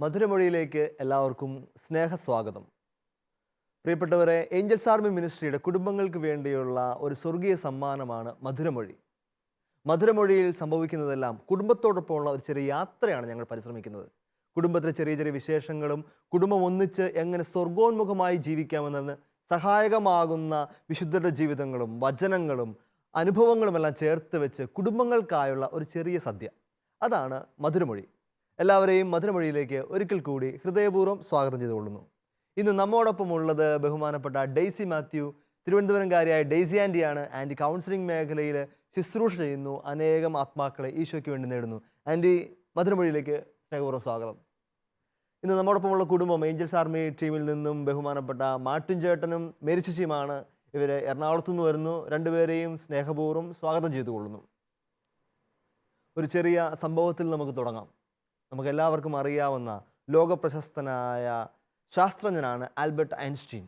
മധുരമൊഴിയിലേക്ക് എല്ലാവർക്കും സ്നേഹസ്വാഗതം. പ്രിയപ്പെട്ടവരെ, Angeles army മിനിസ്ട്രിയുടെ കുടുംബങ്ങൾക്ക് വേണ്ടിയുള്ള ഒരു സ്വർഗീയ സമ്മാനമാണ് മധുരമൊഴി. മധുരമൊഴിയിൽ സംഭവിക്കുന്നതെല്ലാം കുടുംബത്തോടൊപ്പമുള്ള ഒരു ചെറിയ യാത്രയാണ് ഞങ്ങൾ പരിശ്രമിക്കുന്നത്. കുടുംബത്തിലെ ചെറിയ ചെറിയ വിശേഷങ്ങളും കുടുംബം ഒന്നിച്ച് എങ്ങനെ സ്വർഗോന്മുഖമായി ജീവിക്കാമെന്നതിന് സഹായകമാകുന്ന വിശുദ്ധരുടെ ജീവിതങ്ങളും വചനങ്ങളും അനുഭവങ്ങളുമെല്ലാം ചേർത്ത് വെച്ച് കുടുംബങ്ങൾക്കായുള്ള ഒരു ചെറിയ സദ്യ, അതാണ് മധുരമൊഴി. എല്ലാവരെയും മധുരമൊഴിയിലേക്ക് ഒരിക്കൽ കൂടി ഹൃദയപൂർവ്വം സ്വാഗതം ചെയ്തുകൊള്ളുന്നു. ഇന്ന് നമ്മോടൊപ്പം ഉള്ളത് ബഹുമാനപ്പെട്ട ഡെയ്സി മാത്യു, തിരുവനന്തപുരംകാരിയായ ഡെയ്സി ആൻറ്റിയാണ്. ആൻറ്റി കൗൺസിലിംഗ് മേഖലയിൽ ശുശ്രൂഷ ചെയ്യുന്നു, അനേകം ആത്മാക്കളെ ഈശോയ്ക്ക് വേണ്ടി നേടുന്നു. ആൻറ്റി, മധുരമൊഴിയിലേക്ക് സ്നേഹപൂർവ്വം സ്വാഗതം. ഇന്ന് നമ്മോടൊപ്പമുള്ള കുടുംബം ഏഞ്ചൽസ് ആർമി ടീമിൽ നിന്നും ബഹുമാനപ്പെട്ട മാർട്ടിൻ ചേട്ടനും മേരി ചേച്ചിയുമാണ്. ഇവർ എറണാകുളത്തു നിന്ന് വരുന്നു. രണ്ടുപേരെയും സ്നേഹപൂർവ്വം സ്വാഗതം ചെയ്തുകൊള്ളുന്നു. ഒരു ചെറിയ സംഭവത്തിൽ നമുക്ക് തുടങ്ങാം. നമുക്കെല്ലാവർക്കും അറിയാവുന്ന ലോകപ്രശസ്തനായ ശാസ്ത്രജ്ഞനാണ് ആൽബർട്ട് ഐൻസ്റ്റീൻ.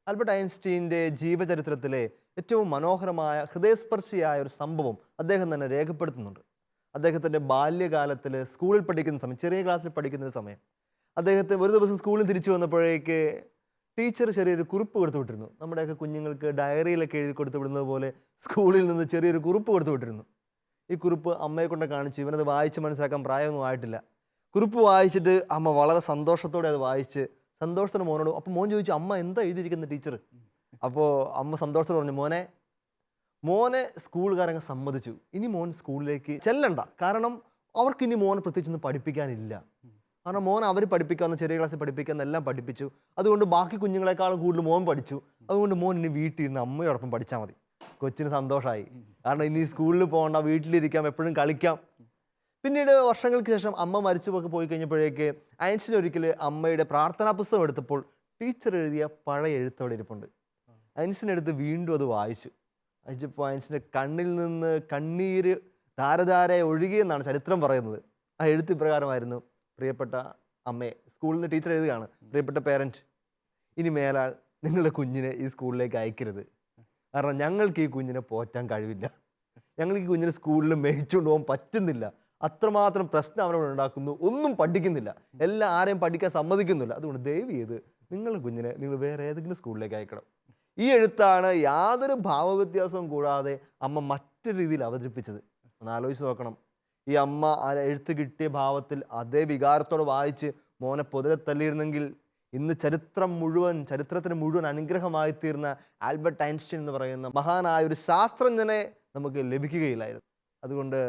ആൽബർട്ട് ഐൻസ്റ്റീൻ്റെ ജീവചരിത്രത്തിലെ ഏറ്റവും മനോഹരമായ ഹൃദയസ്പർശിയായ ഒരു സംഭവം അദ്ദേഹം തന്നെ രേഖപ്പെടുത്തുന്നുണ്ട്. അദ്ദേഹത്തിൻ്റെ ബാല്യകാലത്തിൽ സ്കൂളിൽ പഠിക്കുന്ന സമയം, ചെറിയ ക്ലാസ്സിൽ പഠിക്കുന്ന സമയം, അദ്ദേഹത്തെ ഒരു ദിവസം സ്കൂളിൽ തിരിച്ചു വന്നപ്പോഴേക്ക് ടീച്ചർ ചെറിയൊരു കുറിപ്പ് കൊടുത്തു വിട്ടിരുന്നു. നമ്മുടെയൊക്കെ കുഞ്ഞുങ്ങൾക്ക് ഡയറിയിലൊക്കെ എഴുതി കൊടുത്തു വിടുന്നത് പോലെ സ്കൂളിൽ നിന്ന് ചെറിയൊരു കുറിപ്പ് കൊടുത്തു വിട്ടിരുന്നു. ഈ കുറിപ്പ് അമ്മയെ കൊണ്ട് കാണിച്ചു. ഇവനത് വായിച്ച് മനസ്സിലാക്കാൻ പ്രായമൊന്നും ആയിട്ടില്ല. കുറിപ്പ് വായിച്ചിട്ട് അമ്മ വളരെ സന്തോഷത്തോടെ അത് വായിച്ച് സന്തോഷത്തിന് മോനോട്, അപ്പോൾ മോൻ ചോദിച്ചു, അമ്മ എന്താ എഴുതിയിരിക്കുന്നത് ടീച്ചർ? അപ്പോൾ അമ്മ സന്തോഷത്തോടെ പറഞ്ഞു, മോനെ സ്കൂളുകാരങ്ങ് സമ്മതിച്ചു, ഇനി മോൻ സ്കൂളിലേക്ക് ചെല്ലണ്ട, കാരണം അവർക്കിനി മോനെ പ്രത്യേകിച്ചൊന്നും പഠിപ്പിക്കാനില്ല. കാരണം മോൻ അവർ പഠിപ്പിക്കാവുന്ന, ചെറിയ ക്ലാസ്സിൽ പഠിപ്പിക്കാമെന്നെല്ലാം പഠിപ്പിച്ചു. അതുകൊണ്ട് ബാക്കി കുഞ്ഞുങ്ങളെക്കാളും കൂടുതൽ മോൻ പഠിച്ചു. അതുകൊണ്ട് മോൻ ഇനി വീട്ടിൽ നിന്ന് അമ്മയോടൊപ്പം പഠിച്ചാൽ മതി. കൊച്ചിന് സന്തോഷമായി. കാരണം ഇനി സ്കൂളിൽ പോകണ്ട, വീട്ടിലിരിക്കാം, എപ്പോഴും കളിക്കാം. പിന്നീട് വർഷങ്ങൾക്ക് ശേഷം അമ്മ മരിച്ചുപോയി പോയി കഴിഞ്ഞപ്പോഴേക്ക് ഐൻസ്റ്റീൻ ഒരിക്കൽ അമ്മയുടെ പ്രാർത്ഥനാ പുസ്തകം എടുത്തപ്പോൾ ടീച്ചർ എഴുതിയ പഴയ എഴുത്തോടെ ഇരിപ്പുണ്ട്. ഐൻസ്റ്റീൻ എടുത്ത് വീണ്ടും അത് വായിച്ചപ്പോൾ ഐൻസ്റ്റീൻ്റെ കണ്ണിൽ നിന്ന് കണ്ണീര് ധാരധാരയെ ഒഴുകിയെന്നാണ് ചരിത്രം പറയുന്നത്. ആ എഴുത്ത് ഇപ്രകാരമായിരുന്നു: പ്രിയപ്പെട്ട അമ്മേ, സ്കൂളിൽ നിന്ന് ടീച്ചർ എഴുതുകയാണ്, പ്രിയപ്പെട്ട പേരൻറ്റ്, ഇനി മേലാൽ നിങ്ങളുടെ കുഞ്ഞിനെ ഈ സ്കൂളിലേക്ക് അയക്കരുത്. കാരണം ഞങ്ങൾക്ക് ഈ കുഞ്ഞിനെ പോറ്റാൻ കഴിവില്ല, ഞങ്ങൾക്ക് ഈ കുഞ്ഞിനെ സ്കൂളിൽ മേയിച്ചുകൊണ്ട് പോകാൻ പറ്റുന്നില്ല. അത്രമാത്രം പ്രശ്നം അവനോട് ഉണ്ടാക്കുന്നു. ഒന്നും പഠിക്കുന്നില്ല, എല്ലാം ആരെയും പഠിക്കാൻ സമ്മതിക്കുന്നില്ല. അതുകൊണ്ട് ദയവ് ചെയ്ത് നിങ്ങളുടെ കുഞ്ഞിനെ നിങ്ങൾ വേറെ ഏതെങ്കിലും സ്കൂളിലേക്ക് അയക്കണം. ഈ എഴുത്താണ് യാതൊരു ഭാവവ്യത്യാസവും കൂടാതെ അമ്മ മറ്റൊരു രീതിയിൽ അവതരിപ്പിച്ചത്. ഒന്ന് ആലോചിച്ച് നോക്കണം. ഈ അമ്മ ആ എഴുത്ത് കിട്ടിയ ഭാവത്തിൽ അതേ വികാരത്തോടെ വായിച്ച് മോനെ പൊതുവെ തല്ലിയിരുന്നെങ്കിൽ ഇന്ന് ചരിത്രത്തിന് മുഴുവൻ അനുഗ്രഹമായി തീർന്ന ആൽബർട്ട് ഐൻസ്റ്റീൻ എന്ന് പറയുന്ന മഹാനായ ഒരു ശാസ്ത്രജ്ഞനെ നമുക്ക് ലഭിക്കുകയില്ലായിരുന്നു. അതുകൊണ്ട്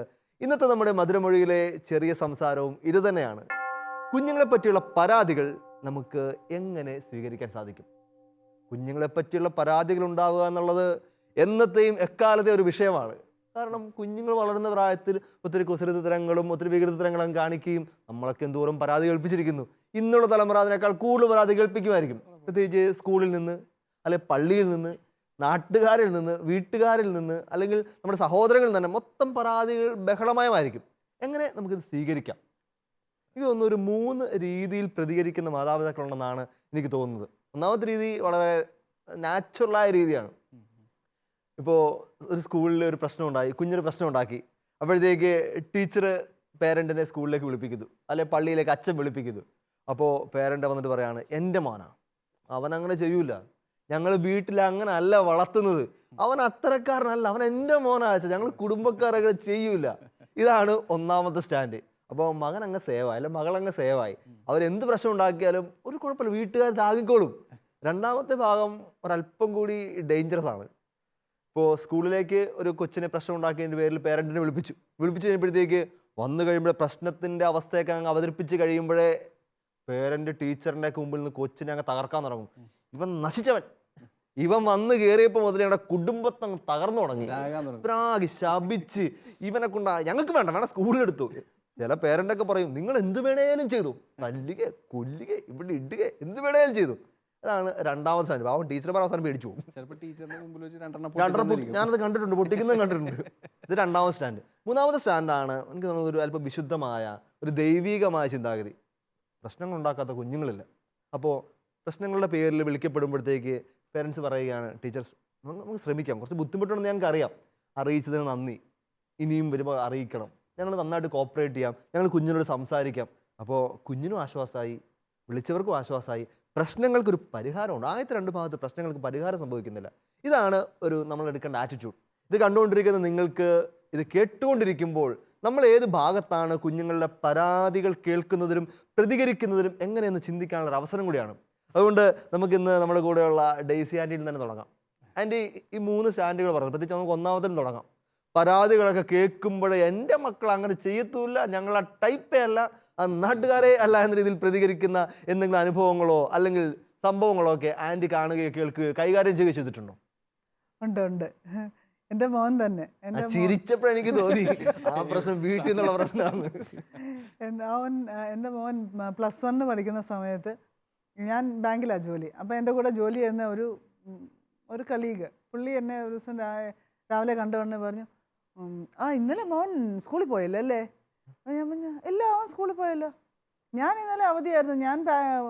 ഇന്നത്തെ നമ്മുടെ മധുരമൊഴിയിലെ ചെറിയ സംസാരവും ഇത് തന്നെയാണ്. കുഞ്ഞുങ്ങളെ പറ്റിയുള്ള പരാതികൾ നമുക്ക് എങ്ങനെ സ്വീകരിക്കാൻ സാധിക്കും? കുഞ്ഞുങ്ങളെ പറ്റിയുള്ള പരാതികൾ ഉണ്ടാവുക എന്നുള്ളത് എന്നത്തെയും എക്കാലത്തെ ഒരു വിഷയമാണ്. കാരണം കുഞ്ഞുങ്ങൾ വളരുന്ന പ്രായത്തിൽ ഒത്തിരി കുസൃതരങ്ങളും ഒത്തിരി വികൃതരങ്ങളും കാണിക്കുകയും നമ്മളൊക്കെ എന്തോരം പരാതി കേൾപ്പിച്ചിരിക്കുന്നു. ഇന്നുള്ള തലമുറ അതിനേക്കാൾ കൂടുതൽ പരാതി കേൾപ്പിക്കുമായിരിക്കും. പ്രത്യേകിച്ച് സ്കൂളിൽ നിന്ന്, അല്ലെങ്കിൽ പള്ളിയിൽ നിന്ന്, നാട്ടുകാരിൽ നിന്ന്, വീട്ടുകാരിൽ നിന്ന്, അല്ലെങ്കിൽ നമ്മുടെ സഹോദരങ്ങളിൽ തന്നെ മൊത്തം പരാതികൾ ബഹളമയമായിരിക്കും. എങ്ങനെ നമുക്കിത് സ്വീകരിക്കാം? എനിക്ക് തോന്നുന്നു ഒരു 3 രീതിയിൽ പ്രതികരിക്കുന്ന മാതാപിതാക്കളുണ്ടെന്നാണ് എനിക്ക് തോന്നുന്നത്. ഒന്നാമത്തെ രീതി വളരെ നാച്ചുറലായ രീതിയാണ്. ഇപ്പോൾ ഒരു സ്കൂളിൽ ഒരു പ്രശ്നം ഉണ്ടായി, കുഞ്ഞൊരു പ്രശ്നം ഉണ്ടാക്കി. അപ്പോഴത്തേക്ക് ടീച്ചർ പേരൻറ്റിനെ സ്കൂളിലേക്ക് വിളിപ്പിക്കുന്നു, അല്ലെങ്കിൽ പള്ളിയിലേക്ക് അച്ഛൻ വിളിപ്പിക്കുന്നു. അപ്പോൾ പേരൻ്റ് വന്നിട്ട് പറയാണ്, എൻ്റെ മോനാ, അവൻ അങ്ങനെ ചെയ്യൂല, ഞങ്ങൾ വീട്ടിൽ അങ്ങനെ അല്ല വളർത്തുന്നത്, അവൻ അത്തരക്കാരനല്ല, അവൻ എൻ്റെ മോനാ, ഞങ്ങൾ കുടുംബക്കാരൊക്കെ ചെയ്യൂല. ഇതാണ് ഒന്നാമത്തെ സ്റ്റാൻഡ്. അപ്പോൾ മകൻ അങ്ങ് സേവായി, അല്ലെ മകളങ്ങ് സേവായി. അവരെന്ത് പ്രശ്നം ഉണ്ടാക്കിയാലും ഒരു കുഴപ്പമില്ല, വീട്ടുകാർ താങ്ങിക്കോളും. രണ്ടാമത്തെ ഭാഗം ഒരല്പം കൂടി ഡേഞ്ചറസ് ആണ്. ഇപ്പോൾ സ്കൂളിലേക്ക് ഒരു കൊച്ചിനെ പ്രശ്നം ഉണ്ടാക്കിയതിൻ്റെ പേരിൽ പേരൻറ്റിനെ വിളിപ്പിച്ചു കഴിയുമ്പോഴത്തേക്ക് വന്നു കഴിയുമ്പോൾ പ്രശ്നത്തിൻ്റെ അവസ്ഥയൊക്കെ അങ്ങ് അവതരിപ്പിച്ച് കഴിയുമ്പോഴേ പേരൻറ്റ് ടീച്ചറിൻ്റെ ഒക്കെ മുമ്പിൽ നിന്ന് കൊച്ചിനെ അങ്ങ് തകർക്കാൻ തുടങ്ങും. ഇവൻ നശിച്ചവൻ, ഇവൻ വന്ന് കയറിയപ്പോൾ മുതൽ ഞങ്ങളുടെ കുടുംബത്തെ അങ്ങ് തകർന്നു തുടങ്ങി, പ്രാഗി ശപിച്ച് ഇവനെ കൊണ്ട് ഞങ്ങൾക്ക് വേണ്ട സ്കൂളിലെടുത്തു. ചില പേരൻ്റൊക്കെ പറയും, നിങ്ങൾ എന്ത് വേണേലും ചെയ്തു, തല്ലുക, കൊല്ലുക, ഇവിടെ ഇടുക, എന്ത് വേണേലും ചെയ്തു. അതാണ് രണ്ടാമത്തെ സ്റ്റാൻഡ്. പാവം ടീച്ചർമാർ അവസാനം പേടിച്ചു പോകും. ഞാനത് കണ്ടിട്ടുണ്ട്, പൊട്ടിക്കുന്നതും കണ്ടിട്ടുണ്ട്. ഇത് രണ്ടാമത്തെ സ്റ്റാൻഡ്. മൂന്നാമത്തെ സ്റ്റാൻഡാണ് എനിക്ക് തോന്നുന്നത് ഒരു അല്പം വിശുദ്ധമായ ഒരു ദൈവീകമായ ചിന്താഗതി. പ്രശ്നങ്ങൾ ഉണ്ടാക്കാത്ത കുഞ്ഞുങ്ങളില്ല. അപ്പോൾ പ്രശ്നങ്ങളുടെ പേരിൽ വിളിക്കപ്പെടുമ്പോഴത്തേക്ക് പേരൻസ് പറയുകയാണ്, ടീച്ചേഴ്സ് നമുക്ക് ശ്രമിക്കാം, കുറച്ച് ബുദ്ധിമുട്ടുണ്ടെന്ന് ഞങ്ങൾക്ക് അറിയാം, അറിയിച്ചതിന് നന്ദി, ഇനിയും വരുമ്പോൾ അറിയിക്കണം, ഞങ്ങൾ നന്നായിട്ട് കോപ്പറേറ്റ് ചെയ്യാം, ഞങ്ങൾ കുഞ്ഞിനോട് സംസാരിക്കാം. അപ്പോൾ കുഞ്ഞിനും ആശ്വാസമായി, വിളിച്ചവർക്കും ആശ്വാസമായി, പ്രശ്നങ്ങൾക്കൊരു പരിഹാരമുണ്ട്. ആദ്യത്തെ 2 ഭാഗത്ത് പ്രശ്നങ്ങൾക്ക് പരിഹാരം സംഭവിക്കുന്നില്ല. ഇതാണ് നമ്മൾ എടുക്കേണ്ട ആറ്റിറ്റ്യൂഡ്. ഇത് കണ്ടുകൊണ്ടിരിക്കുന്ന നിങ്ങൾക്ക്, ഇത് കേട്ടുകൊണ്ടിരിക്കുമ്പോൾ നമ്മൾ ഏത് ഭാഗത്താണ് കുഞ്ഞുങ്ങളുടെ പരാതികൾ കേൾക്കുന്നതിലും പ്രതികരിക്കുന്നതിലും എങ്ങനെയെന്ന് ചിന്തിക്കാനുള്ള ഒരു അവസരം കൂടിയാണ്. അതുകൊണ്ട് നമുക്കിന്ന് നമ്മുടെ കൂടെയുള്ള ഡെയ്സി ആൻറ്റിയിൽ തന്നെ തുടങ്ങാം. ആൻറ്റി, ഈ 3 സ്റ്റാൻഡുകൾ പറഞ്ഞു, പ്രത്യേകിച്ച് നമുക്ക് ഒന്നാമതിൽ തുടങ്ങാം. പരാതികളൊക്കെ കേൾക്കുമ്പോൾ എൻ്റെ മക്കൾ അങ്ങനെ ചെയ്യത്തുമില്ല, ഞങ്ങൾ ആ ടൈപ്പേ അല്ല, ആ നാട്ടുകാരെ അല്ല എന്ന രീതിയിൽ പ്രതികരിക്കുന്ന എന്തെങ്കിലും അനുഭവങ്ങളോ അല്ലെങ്കിൽ സംഭവങ്ങളോ ഒക്കെ ആൻറ്റി കാണുകയോ കേൾക്കുകയോ കൈകാര്യം ചെയ്യുകയോ ചെയ്തിട്ടുണ്ടോ? ഉണ്ട്. എൻ്റെ മോൻ തന്നെ. ചിരിച്ചപ്പോൾ എനിക്ക് തോന്നി ആ പ്രശ്നം വീട്ടിൽ നിന്നുള്ള പ്രശ്നമാണ്. എൻ്റെ മോൻ +1 പഠിക്കുന്ന സമയത്ത് ഞാൻ ബാങ്കിലാണ് ജോലി. അപ്പോൾ എൻ്റെ കൂടെ ജോലി ചെയ്യുന്ന ഒരു കലീഗ്, പുള്ളി എന്നെ ഒരു ദിവസം രാവിലെ കണ്ടുകൊണ്ട് പറഞ്ഞു, ഇന്നലെ മോൻ സ്കൂളിൽ പോയല്ലോ അല്ലേ? അപ്പോൾ ഞാൻ പറഞ്ഞു, ഇല്ല, അവൻ സ്കൂളിൽ പോയല്ലോ. ഞാൻ ഇന്നലെ അവധിയായിരുന്നു, ഞാൻ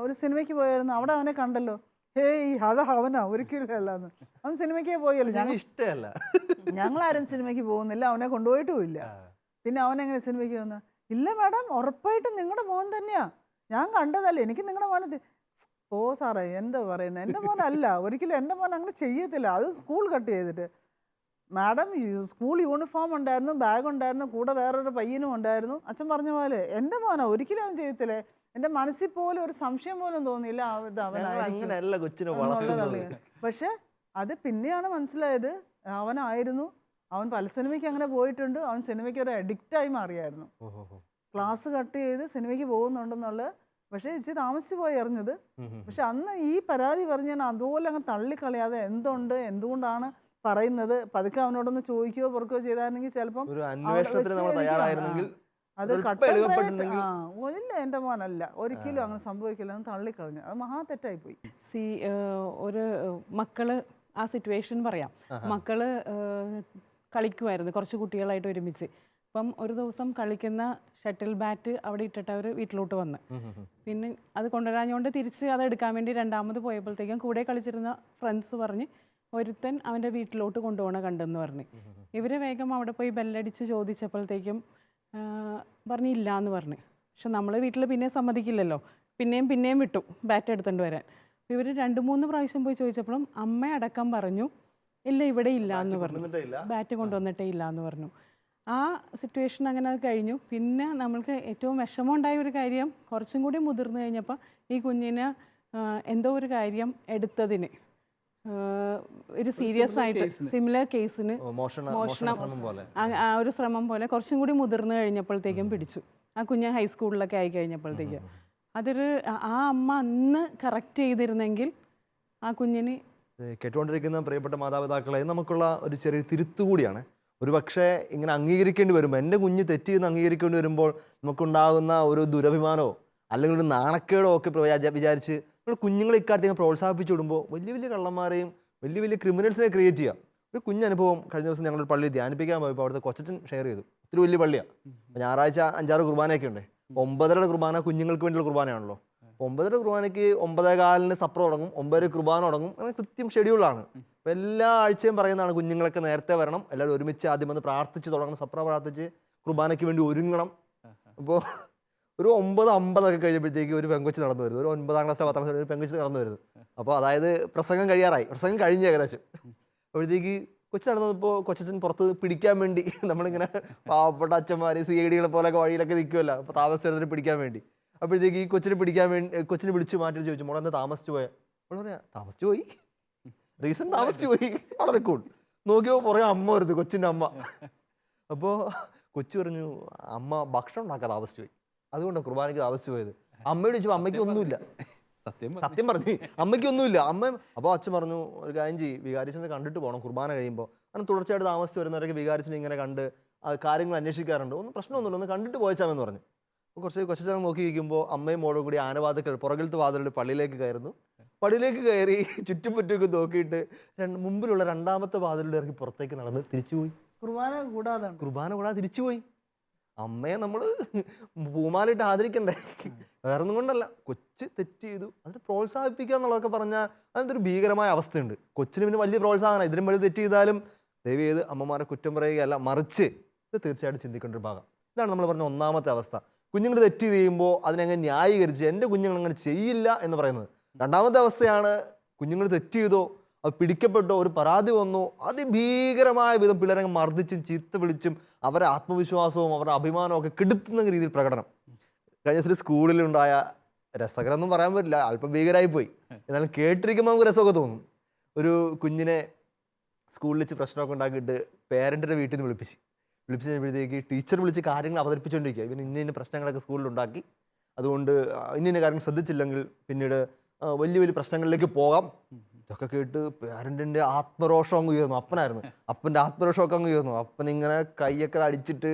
ഒരു സിനിമയ്ക്ക് പോയായിരുന്നു, അവിടെ അവനെ കണ്ടല്ലോ. ഹേയ്, അതാ അവനാ, ഒരിക്കലും അല്ലാന്ന്. അവൻ സിനിമയ്ക്കേ പോയല്ലോ. ഇഷ്ടമല്ല, ഞങ്ങളാരും സിനിമയ്ക്ക് പോകുന്നില്ല, അവനെ കൊണ്ടുപോയിട്ടുമില്ല. പിന്നെ അവനെങ്ങനെ സിനിമയ്ക്ക് വന്ന? ഇല്ല മാഡം, ഉറപ്പായിട്ടും നിങ്ങളുടെ മോൻ തന്നെയാ, ഞാൻ കണ്ടതല്ലേ, എനിക്ക് നിങ്ങളുടെ മോനെ. ഓ സാറേ, എന്താ പറയുന്നത്, എൻ്റെ മോനല്ല, ഒരിക്കലും എൻ്റെ മോൻ അങ്ങനെ ചെയ്യത്തില്ല, അത് സ്കൂൾ കട്ട് ചെയ്തിട്ട്. മാഡം, സ്കൂൾ യൂണിഫോം ഉണ്ടായിരുന്നു, ബാഗ് ഉണ്ടായിരുന്നു, കൂടെ വേറൊരു പയ്യനും ഉണ്ടായിരുന്നു. അച്ഛൻ പറഞ്ഞ പോലെ എൻ്റെ മോനാ, ഒരിക്കലും അവൻ ചെയ്യത്തില്ലേ. എൻ്റെ മനസ്സിൽ പോലും ഒരു സംശയം പോലും തോന്നിയില്ല അവനായിരുന്നു. പക്ഷെ അത് പിന്നെയാണ് മനസ്സിലായത്, അവനായിരുന്നു. അവൻ പല സിനിമയ്ക്ക് അങ്ങനെ പോയിട്ടുണ്ട്. അവൻ സിനിമയ്ക്ക് ഒരു അഡിക്റ്റായി മാറിയായിരുന്നു. ക്ലാസ് കട്ട് ചെയ്ത് സിനിമയ്ക്ക് പോകുന്നുണ്ടെന്നുള്ളത്. പക്ഷേ ഇച്ചിരി താമസിച്ചു പോയി അറിഞ്ഞത്. പക്ഷെ അന്ന് ഈ പരാതി പറഞ്ഞ് ഞാൻ അതുപോലെ അങ്ങ് തള്ളിക്കളയാതെ എന്തുകൊണ്ടാണ് പറയുന്നത്, പതുക്കെ അവനോടൊന്ന് ചോദിക്കുകയോ പൊറുക്കുകയോ ചെയ്തായിരുന്നെങ്കിൽ ചിലപ്പം അത് ഇല്ല, എൻ്റെ മോനല്ല, ഒരിക്കലും അങ്ങനെ സംഭവിക്കില്ല എന്ന് തള്ളിക്കളഞ്ഞു. അത് മഹാ തെറ്റായിപ്പോയി. ഒരു മക്കള് ആ സിറ്റുവേഷൻ പറയാം. മക്കള് കളിക്കുമായിരുന്നു കുറച്ച് കുട്ടികളായിട്ട് ഒരുമിച്ച്. അപ്പം ഒരു ദിവസം കളിക്കുന്ന ഷട്ടിൽ ബാറ്റ് അവിടെ ഇട്ടിട്ട് അവർ വീട്ടിലോട്ട് വന്ന്, പിന്നെ അത് കൊണ്ടുവരാഞ്ഞുകൊണ്ട് തിരിച്ച് അത് എടുക്കാൻ വേണ്ടി രണ്ടാമത് പോയപ്പോഴത്തേക്കും കൂടെ കളിച്ചിരുന്ന ഫ്രണ്ട്സ് പറഞ്ഞ് ഒരുത്തൻ അവൻ്റെ വീട്ടിലോട്ട് കൊണ്ടുപോകണ കണ്ടെന്ന് പറഞ്ഞ്. ഇവർ വേഗം അവിടെ പോയി ബെല്ലടിച്ച് ചോദിച്ചപ്പോഴത്തേക്കും പറഞ്ഞില്ല എന്ന് പറഞ്ഞ്. പക്ഷെ നമ്മൾ വീട്ടിൽ പിന്നെ സമ്മതിക്കില്ലല്ലോ, പിന്നെയും വിട്ടു ബാറ്റ് എടുത്തുകൊണ്ട് വരാൻ. ഇവർ 2-3 പ്രാവശ്യം പോയി ചോദിച്ചപ്പോഴും അമ്മ അടക്കം പറഞ്ഞു ഇല്ല, ഇവിടെ ഇല്ല എന്ന് പറഞ്ഞു, ബാറ്റ് കൊണ്ടുവന്നിട്ടേ ഇല്ല എന്ന് പറഞ്ഞു. ആ സിറ്റുവേഷൻ അങ്ങനെ അത് കഴിഞ്ഞു. പിന്നെ നമ്മൾക്ക് ഏറ്റവും വിഷമമുണ്ടായ ഒരു കാര്യം, കുറച്ചും കൂടി മുതിർന്നു കഴിഞ്ഞപ്പോൾ ഈ കുഞ്ഞിന് എന്തോ ഒരു കാര്യം എടുത്തതിന് ഒരു സീരിയസ് ആയിട്ട് സിമിലർ കേസിന് മോഷണം ആ ഒരു ശ്രമം പോലെ കുറച്ചും കൂടി മുതിർന്നു കഴിഞ്ഞപ്പോഴത്തേക്കും പിടിച്ചു. ആ കുഞ്ഞ് ഹൈസ്കൂളിലൊക്കെ ആയി കഴിഞ്ഞപ്പോഴത്തേക്കും അതൊരു ആ അമ്മ അന്ന് കറക്റ്റ് ചെയ്തിരുന്നെങ്കിൽ ആ കുഞ്ഞിന്. കേട്ടുകൊണ്ടിരിക്കുന്ന പ്രിയപ്പെട്ട മാതാപിതാക്കളെ, നമുക്കുള്ള ഒരു ചെറിയ തിരുത്തു കൂടിയാണ്. ഒരു പക്ഷേ ഇങ്ങനെ അംഗീകരിക്കേണ്ടി വരുമ്പോൾ, എൻ്റെ കുഞ്ഞ് തെറ്റിയെന്ന് അംഗീകരിക്കേണ്ടി വരുമ്പോൾ നമുക്കുണ്ടാകുന്ന ഒരു ദുരഭിമാനമോ അല്ലെങ്കിൽ ഒരു നാണക്കേടോ ഒക്കെ വിചാരിച്ച് നമ്മൾ കുഞ്ഞുങ്ങളെ ഇക്കാര്യത്തിൽ പ്രോത്സാഹിപ്പിച്ചു വിടുമ്പോൾ വലിയ കള്ളന്മാരെയും വലിയ ക്രിമിനൽസിനെ ക്രിയേറ്റ് ചെയ്യാം. ഒരു കുഞ്ഞനുഭവം കഴിഞ്ഞ ദിവസം ഞങ്ങളൊരു പള്ളിയിൽ ധ്യാനിപ്പിക്കാൻ പോയപ്പോൾ അവിടുത്തെ കൊച്ചച്ചൻ ഷെയർ ചെയ്തു. ഒത്തിരി വലിയ പള്ളിയാണ്. ഞായറാഴ്ച 5-6 കുർബാനയൊക്കെ ഉണ്ട്. 9:30 കുർബാന കുഞ്ഞുങ്ങൾക്ക് വേണ്ടിയുള്ള കുർബാനയാണല്ലോ. 9:30 കുർബാനയ്ക്ക് 9:15 സപ്ര തുടങ്ങും, 9 കുർബാന തുടങ്ങും. അങ്ങനെ കൃത്യം ഷെഡ്യൂളാണ്. അപ്പോൾ എല്ലാ ആഴ്ചയും പറയുന്നതാണ് കുഞ്ഞുങ്ങളൊക്കെ നേരത്തെ വരണം, എല്ലാവരും ഒരുമിച്ച് ആദ്യം വന്ന് പ്രാർത്ഥിച്ച് തുടങ്ങണം, സപ്ര പ്രാർത്ഥിച്ച് കുർബാനയ്ക്ക് വേണ്ടി ഒരുങ്ങണം. അപ്പോൾ ഒരു 9:50 കഴിഞ്ഞപ്പോഴത്തേക്ക് ഒരു പെങ്കൊച്ച് നടന്നു വരുന്നത്, ഒരു 9ാം ക്ലാസ്സിലെ 10ാം ക്ലാസ്സിൽ ഒരു പെങ്കൊച്ച് നടന്നു വരുന്നത്. അപ്പോൾ അതായത് പ്രസംഗം കഴിയാറായി, പ്രസംഗം കഴിഞ്ഞ് ഏകദേശം. അപ്പോഴത്തേക്ക് കൊച്ചു നടന്നപ്പോൾ കൊച്ചച്ഛൻ പുറത്ത് പിടിക്കാൻ വേണ്ടി, നമ്മളിങ്ങനെ പാവപ്പെട്ട അച്ഛന്മാർ CID പോലൊക്കെ വഴിയിലൊക്കെ നിൽക്കുമല്ലോ, അപ്പോൾ താമസിച്ചതിന് പിടിക്കാൻ വേണ്ടി. അപ്പോഴത്തേക്ക് ഈ കൊച്ചിനെ വിളിച്ച് മാറ്റി ചോദിച്ചു, മോളെ എന്താ താമസിച്ചു പോയാൽ? അവൾ പറയാ, താമസിച്ചു പോയി, റീസൺ താമസിച്ചു പോയി. വളരെ കൂൾ. നോക്കിയപ്പോൾ പുറകെ അമ്മ വരുന്നത്, കൊച്ചിൻ്റെ അമ്മ. അപ്പോൾ കൊച്ചു പറഞ്ഞു, അമ്മ ഭക്ഷണം ഉണ്ടാക്കാൻ താമസിച്ചു പോയി, അതുകൊണ്ട് കുർബാനയ്ക്ക് താമസിച്ചു പോയത്. അമ്മയോട് ചോദിച്ചപ്പോൾ അമ്മയ്ക്ക് ഒന്നുമില്ല, സത്യം പറഞ്ഞു, അമ്മയ്ക്കൊന്നുമില്ല. അമ്മ അപ്പോൾ അച്ഛൻ പറഞ്ഞു, ഒരു കാര്യം ചെയ്യും, വികാരിച്ചനെ കണ്ടിട്ട് പോകണം കുർബാന കഴിയുമ്പോൾ. അങ്ങനെ തുടർച്ചയായിട്ട് താമസിച്ച് വരുന്നവരൊക്കെ വികാരിച്ചനെ ഇങ്ങനെ കണ്ട് കാര്യങ്ങൾ അന്വേഷിക്കാറുണ്ട്, ഒന്നും പ്രശ്നമൊന്നുമില്ല, ഒന്ന് കണ്ടിട്ട് പോയച്ചാമെന്ന് പറഞ്ഞു. അപ്പോൾ കുറച്ച് കൊച്ചച്ചനെ നോക്കി ഇരിക്കുമ്പോൾ അമ്മയും മോളും കൂടി ആനവാതിൽ പുറകിലത്തെ വാതിലിൽ പള്ളിയിലേക്ക് കയറുന്നു. പള്ളിയിലേക്ക് കയറി ചുറ്റുമുറ്റൊക്കെ നോക്കിയിട്ട് മുമ്പിലുള്ള 2ാമത്തെ വാതിലിൽ ഇറങ്ങി പുറത്തേക്ക് നടന്ന് തിരിച്ചുപോയി. കുർബാന കൂടാതെ തിരിച്ചുപോയി. അമ്മയെ നമ്മൾ പൂമാലിട്ട് ആദരിക്കണ്ടേ, വേറൊന്നും കൊണ്ടല്ല. കൊച്ച് തെറ്റ് ചെയ്തു, അതിന് പ്രോത്സാഹിപ്പിക്കുക എന്നുള്ളതൊക്കെ പറഞ്ഞാൽ അതിൻ്റെ ഒരു ഭീകരമായ അവസ്ഥയുണ്ട്. കൊച്ചിന് പിന്നെ വലിയ പ്രോത്സാഹനം, ഇതിനും വലിയ തെറ്റ് ചെയ്താലും ദയവ് ചെയ്ത് അമ്മമാരെ കുറ്റം പറയുകയല്ല, മറിച്ച് ഇത് തീർച്ചയായിട്ടും ചിന്തിക്കേണ്ട ഒരു ഭാഗം. ഇതാണ് നമ്മൾ പറഞ്ഞ 1ാമത്തെ അവസ്ഥ. കുഞ്ഞുങ്ങൾ തെറ്റ് ചെയ്യുമ്പോൾ അതിനങ്ങനെ ന്യായീകരിച്ച് എൻ്റെ കുഞ്ഞുങ്ങൾ അങ്ങനെ ചെയ്യില്ല എന്ന് പറയുന്നത്. രണ്ടാമത്തെ അവസ്ഥയാണ് കുഞ്ഞുങ്ങൾ തെറ്റ് ചെയ്തോ അത് പിടിക്കപ്പെട്ടോ ഒരു പരാതി വന്നോ അതിഭീകരമായ വിധം പിള്ളേരെ മർദ്ദിച്ചും ചീത്ത വിളിച്ചും അവരെ ആത്മവിശ്വാസവും അവരുടെ അഭിമാനവും ഒക്കെ കെടുത്തുന്ന രീതിയിൽ പ്രകടനം. കഴിഞ്ഞ ദിവസം സ്കൂളിലുണ്ടായ രസകരമൊന്നും പറയാൻ പറ്റില്ല, അല്പം ഭീകരമായി പോയി, എന്നാലും കേട്ടിരിക്കുമ്പോൾ നമുക്ക് രസമൊക്കെ തോന്നും. ഒരു കുഞ്ഞിനെ സ്കൂളിൽ വെച്ച് പ്രശ്നമൊക്കെ ഉണ്ടാക്കിയിട്ട് പേരൻറ്റിൻ്റെ വീട്ടിൽ നിന്ന് വിളിപ്പിച്ച് കഴിഞ്ഞപ്പോഴത്തേക്ക് ടീച്ചർ വിളിച്ച് കാര്യങ്ങൾ അവതരിപ്പിച്ചുകൊണ്ടിരിക്കുക. ഇവന് ഇന്ന പ്രശ്നങ്ങളൊക്കെ സ്കൂളിലുണ്ടാക്കി, അതുകൊണ്ട് ഇന്ന കാര്യങ്ങൾ ശ്രദ്ധിച്ചില്ലെങ്കിൽ പിന്നീട് വലിയ വലിയ പ്രശ്നങ്ങളിലേക്ക് പോകാം. ഇതൊക്കെ കേട്ട് പേരൻറ്റിൻ്റെ ആത്മരോഷം അങ്ങ് ഉയർന്നു. അപ്പനായിരുന്നു, അപ്പൻ്റെ ആത്മരോഷമൊക്കെ അങ്ങ് ഉയർന്നു. അപ്പനിങ്ങനെ കൈയൊക്കെ അടിച്ചിട്ട്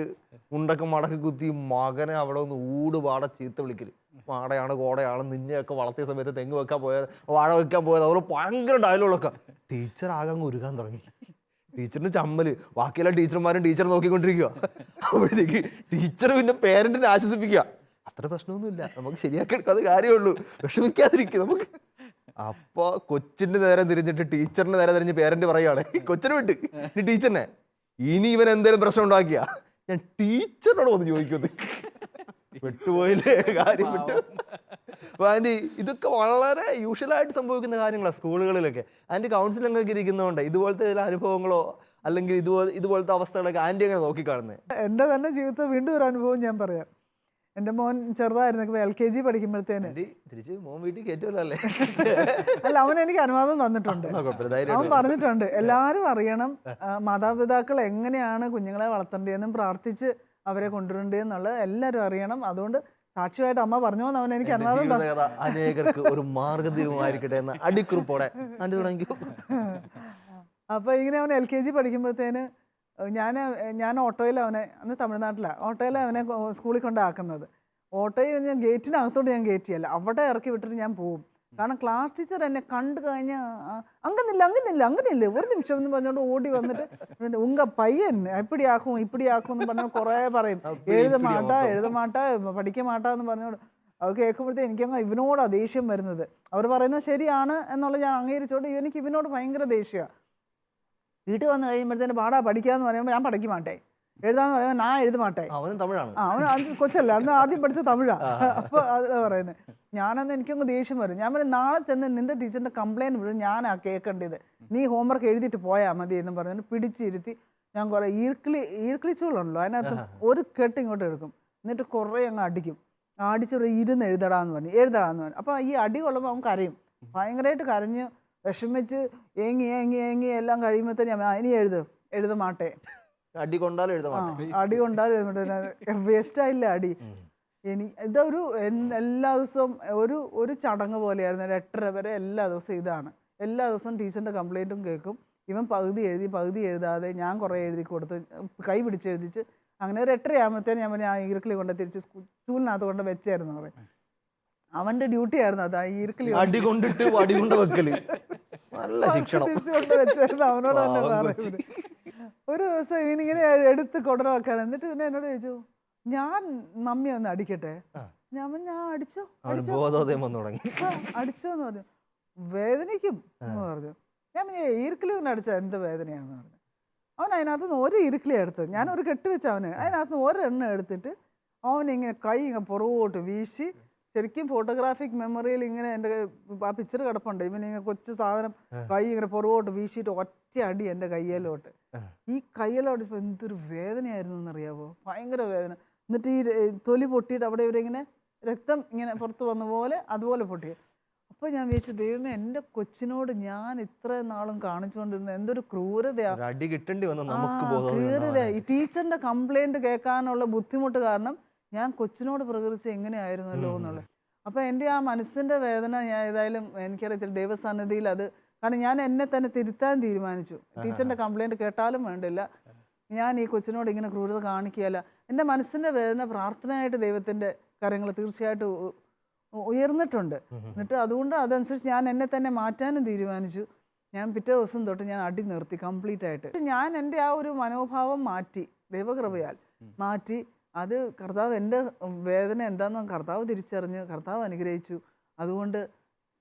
മുണ്ടൊക്കെ മടക്കി കുത്തി മകനെ അവിടെ ഒന്ന് ഊടുപാട ചീത്ത വിളിക്കൽ. മാടയാണ് കോടയാണ്, നിന്നെയൊക്കെ വളർത്തിയ സമയത്ത് തെങ്ങ് വെക്കാൻ പോയത്, വാഴ വെക്കാൻ പോയത്, അതുപോലെ ഭയങ്കര ഡയലോഗൊക്കെ. ടീച്ചർ ആകെ അങ്ങ് ഉരുകാൻ തുടങ്ങി. ടീച്ചറിന് ചമ്മല്, ബാക്കിയെല്ലാ ടീച്ചർമാരും ടീച്ചർ നോക്കിക്കൊണ്ടിരിക്കുക. അപ്പോഴത്തേക്ക് ടീച്ചർ പിന്നെ പേരൻറ്റിനെ ആശ്വസിപ്പിക്കുക, അത്ര പ്രശ്നമൊന്നുമില്ല, നമുക്ക് ശരിയാക്കി എടുക്കാതെ കാര്യമുള്ളൂ, വിഷമിക്കാതിരിക്കും നമുക്ക്. അപ്പോൾ കൊച്ചിൻ്റെ നേരെ തിരിഞ്ഞിട്ട് ടീച്ചറിന് നേരെ തിരിഞ്ഞ് പേരൻറ്റ് പറയുകയാണ്, കൊച്ചിനെ വിട്ട് ഇനി ടീച്ചറിനെ, ഇനി ഇവൻ എന്തെങ്കിലും പ്രശ്നം ഉണ്ടാക്കിയ ഞാൻ ടീച്ചറിനോട് വന്ന് ചോദിക്കുന്നത്. വിട്ടുപോയില്ലേ കാര്യം വിട്ടു. അപ്പോൾ ആൻറ്റി ഇതൊക്കെ വളരെ യൂഷ്വലായിട്ട് സംഭവിക്കുന്ന കാര്യങ്ങളാണ് സ്കൂളുകളിലൊക്കെ. ആൻറ്റി കൗൺസിലിംഗൊക്കെ ഇരിക്കുന്നതുകൊണ്ട് ഇതുപോലത്തെ ചില അനുഭവങ്ങളോ അല്ലെങ്കിൽ ഇതുപോലത്തെ അവസ്ഥകളൊക്കെ ആൻറ്റി അങ്ങനെ നോക്കിക്കാണുന്നത്? എൻ്റെ തന്നെ ജീവിതത്തിൽ വീണ്ടും ഒരു അനുഭവം ഞാൻ പറയാം. എൻ്റെ മോൻ ചെറുതായിരുന്നു, LKG പഠിക്കുമ്പോഴത്തേന്. തിരിച്ച് മോൻ വീട്ടിൽ കയറ്റുമല്ലോ അല്ലേ? അല്ല, അവൻ എനിക്ക് അനുവാദം തന്നിട്ടുണ്ട്. അവൻ പറഞ്ഞിട്ടുണ്ട്, എല്ലാവരും അറിയണം മാതാപിതാക്കൾ എങ്ങനെയാണ് കുഞ്ഞുങ്ങളെ വളർത്തേണ്ടതെന്നും പ്രാർത്ഥിച്ച് അവരെ കൊണ്ടുവരേണ്ടതെന്നുള്ളത് എല്ലാവരും അറിയണം. അതുകൊണ്ട് സാക്ഷിയായിട്ട് അമ്മ പറഞ്ഞു അവൻ എനിക്ക് അനുവാദം തന്നു. അനേകർക്ക് ഒരു മാർഗദീപമായിരിക്കട്ടെ എന്ന അടിക്കുറിപ്പോടെ തുടങ്ങി. അപ്പോൾ ഇങ്ങനെ അവൻ LKG പഠിക്കുമ്പോഴത്തേന് ഞാൻ ഓട്ടോയിൽ അവനെ, അന്ന് തമിഴ്നാട്ടിലാണ്, ഓട്ടോയിൽ അവനെ സ്കൂളിൽ കൊണ്ടാക്കുന്നത്. ഓട്ടോയിൽ ഞാൻ ഗേറ്റിനകത്തോട്ട് ഞാൻ കയറ്റിയല്ല, അവിടെ ഇറക്കി വിട്ടിട്ട് ഞാൻ പോവും. കാരണം ക്ലാസ് ടീച്ചർ എന്നെ കണ്ടു കഴിഞ്ഞാൽ അങ്ങനെയില്ല ഒരു നിമിഷം എന്ന് പറഞ്ഞുകൊണ്ട് ഓടി വന്നിട്ട് ഉങ്ക പയ്യൻ എപ്പിടിയാക്കും എന്ന് പറഞ്ഞാൽ കുറേ പറയും. എഴുതമാട്ട പഠിക്ക മാട്ട എന്ന് പറഞ്ഞോണ്ട് അത് കേൾക്കുമ്പോഴത്തേക്ക് എനിക്കങ്ങ് ഇവനോടാണ് ദേഷ്യം വരുന്നത്. അവർ പറയുന്നത് ശരിയാണ് എന്നുള്ളത് ഞാൻ അംഗീകരിച്ചോണ്ട് എനിക്ക് ഇവനോട് ഭയങ്കര ദേഷ്യമാണ്. വീട്ടിൽ വന്ന് കഴിയുമ്പോഴത്തേന് പാടാ പഠിക്കാന്ന് പറയുമ്പോൾ ഞാൻ പഠിക്കും മാട്ടെ, എഴുതാന്ന് പറയുമ്പോൾ ഞാൻ എഴുതുമാട്ടെ. അവൻ കൊച്ചല്ല, അന്ന് ആദ്യം പഠിച്ച തമിഴാണ്. അപ്പോൾ അത് പറയുന്നത് ഞാനന്ന് എനിക്കങ്ങ് ദേഷ്യം വരും. ഞാൻ പറയും, നാളെ ചെന്ന് നിന്റെ ടീച്ചറിൻ്റെ കംപ്ലയിൻറ്റ് വിടും, ഞാനാ കേൾക്കേണ്ടത്, നീ ഹോംവർക്ക് എഴുതിയിട്ട് പോയാൽ മതി എന്ന് പറഞ്ഞിട്ട് പിടിച്ചിരുത്തി ഞാൻ കുറേ ഈർക്കിളിച്ചുകളുണ്ടല്ലോ അതിനകത്ത് ഒരു കെട്ട് ഇങ്ങോട്ട് എടുക്കും, എന്നിട്ട് കുറേ അങ്ങ് അടിക്കും. അടിച്ചൊരു ഇരുന്ന് എഴുതടാന്ന് പറഞ്ഞു. അപ്പോൾ ഈ അടി കൊള്ളുമ്പോൾ അവൻ കരയും, ഭയങ്കരമായിട്ട് കരഞ്ഞ് വിഷമിച്ച് ഏങ്ങി എല്ലാം കഴിയുമ്പോഴത്തേന് ഇനി എഴുതമാട്ടെ, അടി കൊണ്ടാലും വേസ്റ്റായില്ല അടി. ഇതൊരു എല്ലാ ദിവസവും ഒരു ചടങ്ങ് പോലെയായിരുന്നു. 8:30 വരെ എല്ലാ ദിവസവും ഇതാണ്. എല്ലാ ദിവസവും ടീച്ചറിൻ്റെ കംപ്ലയിൻറ്റും കേൾക്കും. ഇവൻ പകുതി എഴുതാതെ ഞാൻ കുറേ എഴുതി കൊടുത്ത് കൈ പിടിച്ച് എഴുതിച്ച് അങ്ങനെ ഒരു 8:30 ആകുമ്പോഴത്തേന് ഞാൻ ഈർക്കിളി കൊണ്ട് തിരിച്ച് സ്കൂളിനകത്ത് കൊണ്ട് വെച്ചായിരുന്നു പറയും. അവൻ്റെ ഡ്യൂട്ടി ആയിരുന്നു അത്, ഈർക്കിളി തിരിച്ചു കൊണ്ട് വെച്ചായിരുന്നു. അവനോട് തന്നെ പറയുന്നത്. ഒരു ദിവസം ഇവനിങ്ങനെ എടുത്ത് കൊണ്ടുവരാൻ, എന്നിട്ട് പിന്നെ എന്നോട് ചോദിച്ചു, ഞാൻ മമ്മി ഒന്ന് അടിക്കട്ടെ? ഞാൻ അടിച്ചോ എന്ന് പറഞ്ഞു. വേദനിക്കും എന്ന് പറഞ്ഞു. ഞാൻ ഈർക്കിളി കൊണ്ട് അടിച്ചാൽ എന്ത് വേദനയാന്ന് പറഞ്ഞു. അവൻ അതിനകത്ത് നിന്ന് ഒരു ഈർക്കിളി എടുത്ത് ഞാൻ ഒരു കെട്ട് വെച്ച അവന് അതിനകത്ത് നിന്ന് ഒരെണ്ണം എടുത്തിട്ട് അവനിങ്ങനെ കൈ ഇങ്ങനെ പുറകോട്ട് വീശി, ശരിക്കും ഫോട്ടോഗ്രാഫിക് മെമ്മറിയിൽ ഇങ്ങനെ എൻ്റെ ആ പിക്ചർ കിടപ്പുണ്ട്. ഇവനിങ്ങനെ കൊച്ചു സാധനം കൈ ഇങ്ങനെ പുറകോട്ട് വീശിയിട്ട് ഒറ്റ അടി എൻ്റെ കയ്യിലോട്ട്. ഈ കയ്യിലോട്ട് ഇപ്പോൾ എന്തൊരു വേദനയായിരുന്നു എന്നറിയാമോ, ഭയങ്കര വേദന. എന്നിട്ട് ഈ തൊലി പൊട്ടിയിട്ട് അവിടെ ഇവരിങ്ങനെ രക്തം ഇങ്ങനെ പുറത്ത് വന്ന പോലെ അതുപോലെ പൊട്ടി. അപ്പോൾ ഞാൻ വിചാരിച്ചു, ദൈവമേ, എൻ്റെ കൊച്ചിനോട് ഞാൻ ഇത്രയും നാളും കാണിച്ചുകൊണ്ടിരുന്ന എന്തൊരു ക്രൂരതയാണ്. ഈ ടീച്ചറിൻ്റെ കംപ്ലൈൻറ്റ് കേൾക്കാനുള്ള ബുദ്ധിമുട്ട് കാരണം ഞാൻ കൊച്ചിനോട് പ്രകൃതിച്ച് എങ്ങനെയായിരുന്നല്ലോ എന്നുള്ളത്. അപ്പോൾ എൻ്റെ ആ മനസ്സിൻ്റെ വേദന ഞാൻ ഏതായാലും എനിക്കറിയത്തില്ല, ദൈവസന്നിധിയിൽ അത്, കാരണം ഞാൻ എന്നെ തന്നെ തിരുത്താൻ തീരുമാനിച്ചു. ടീച്ചറിൻ്റെ കംപ്ലൈൻറ്റ് കേട്ടാലും വേണ്ടില്ല, ഞാൻ ഈ കൊച്ചിനോട് ഇങ്ങനെ ക്രൂരത കാണിക്കുകയല്ല. എൻ്റെ മനസ്സിൻ്റെ വേദന പ്രാർത്ഥനയായിട്ട് ദൈവത്തിൻ്റെ കാര്യങ്ങൾ തീർച്ചയായിട്ടും ഉയർന്നിട്ടുണ്ട്. എന്നിട്ട് അതുകൊണ്ട് അതനുസരിച്ച് ഞാൻ എന്നെ തന്നെ മാറ്റാനും തീരുമാനിച്ചു. ഞാൻ പിറ്റേ ദിവസം തൊട്ട് ഞാൻ അടി നിർത്തി കംപ്ലീറ്റ് ആയിട്ട്. ഞാൻ എൻ്റെ ആ ഒരു മനോഭാവം മാറ്റി, ദൈവകൃപയാൽ മാറ്റി. അത് കർത്താവ് എൻ്റെ വേദന എന്താണെന്ന് കർത്താവ് തിരിച്ചറിഞ്ഞു, കർത്താവ് അനുഗ്രഹിച്ചു. അതുകൊണ്ട്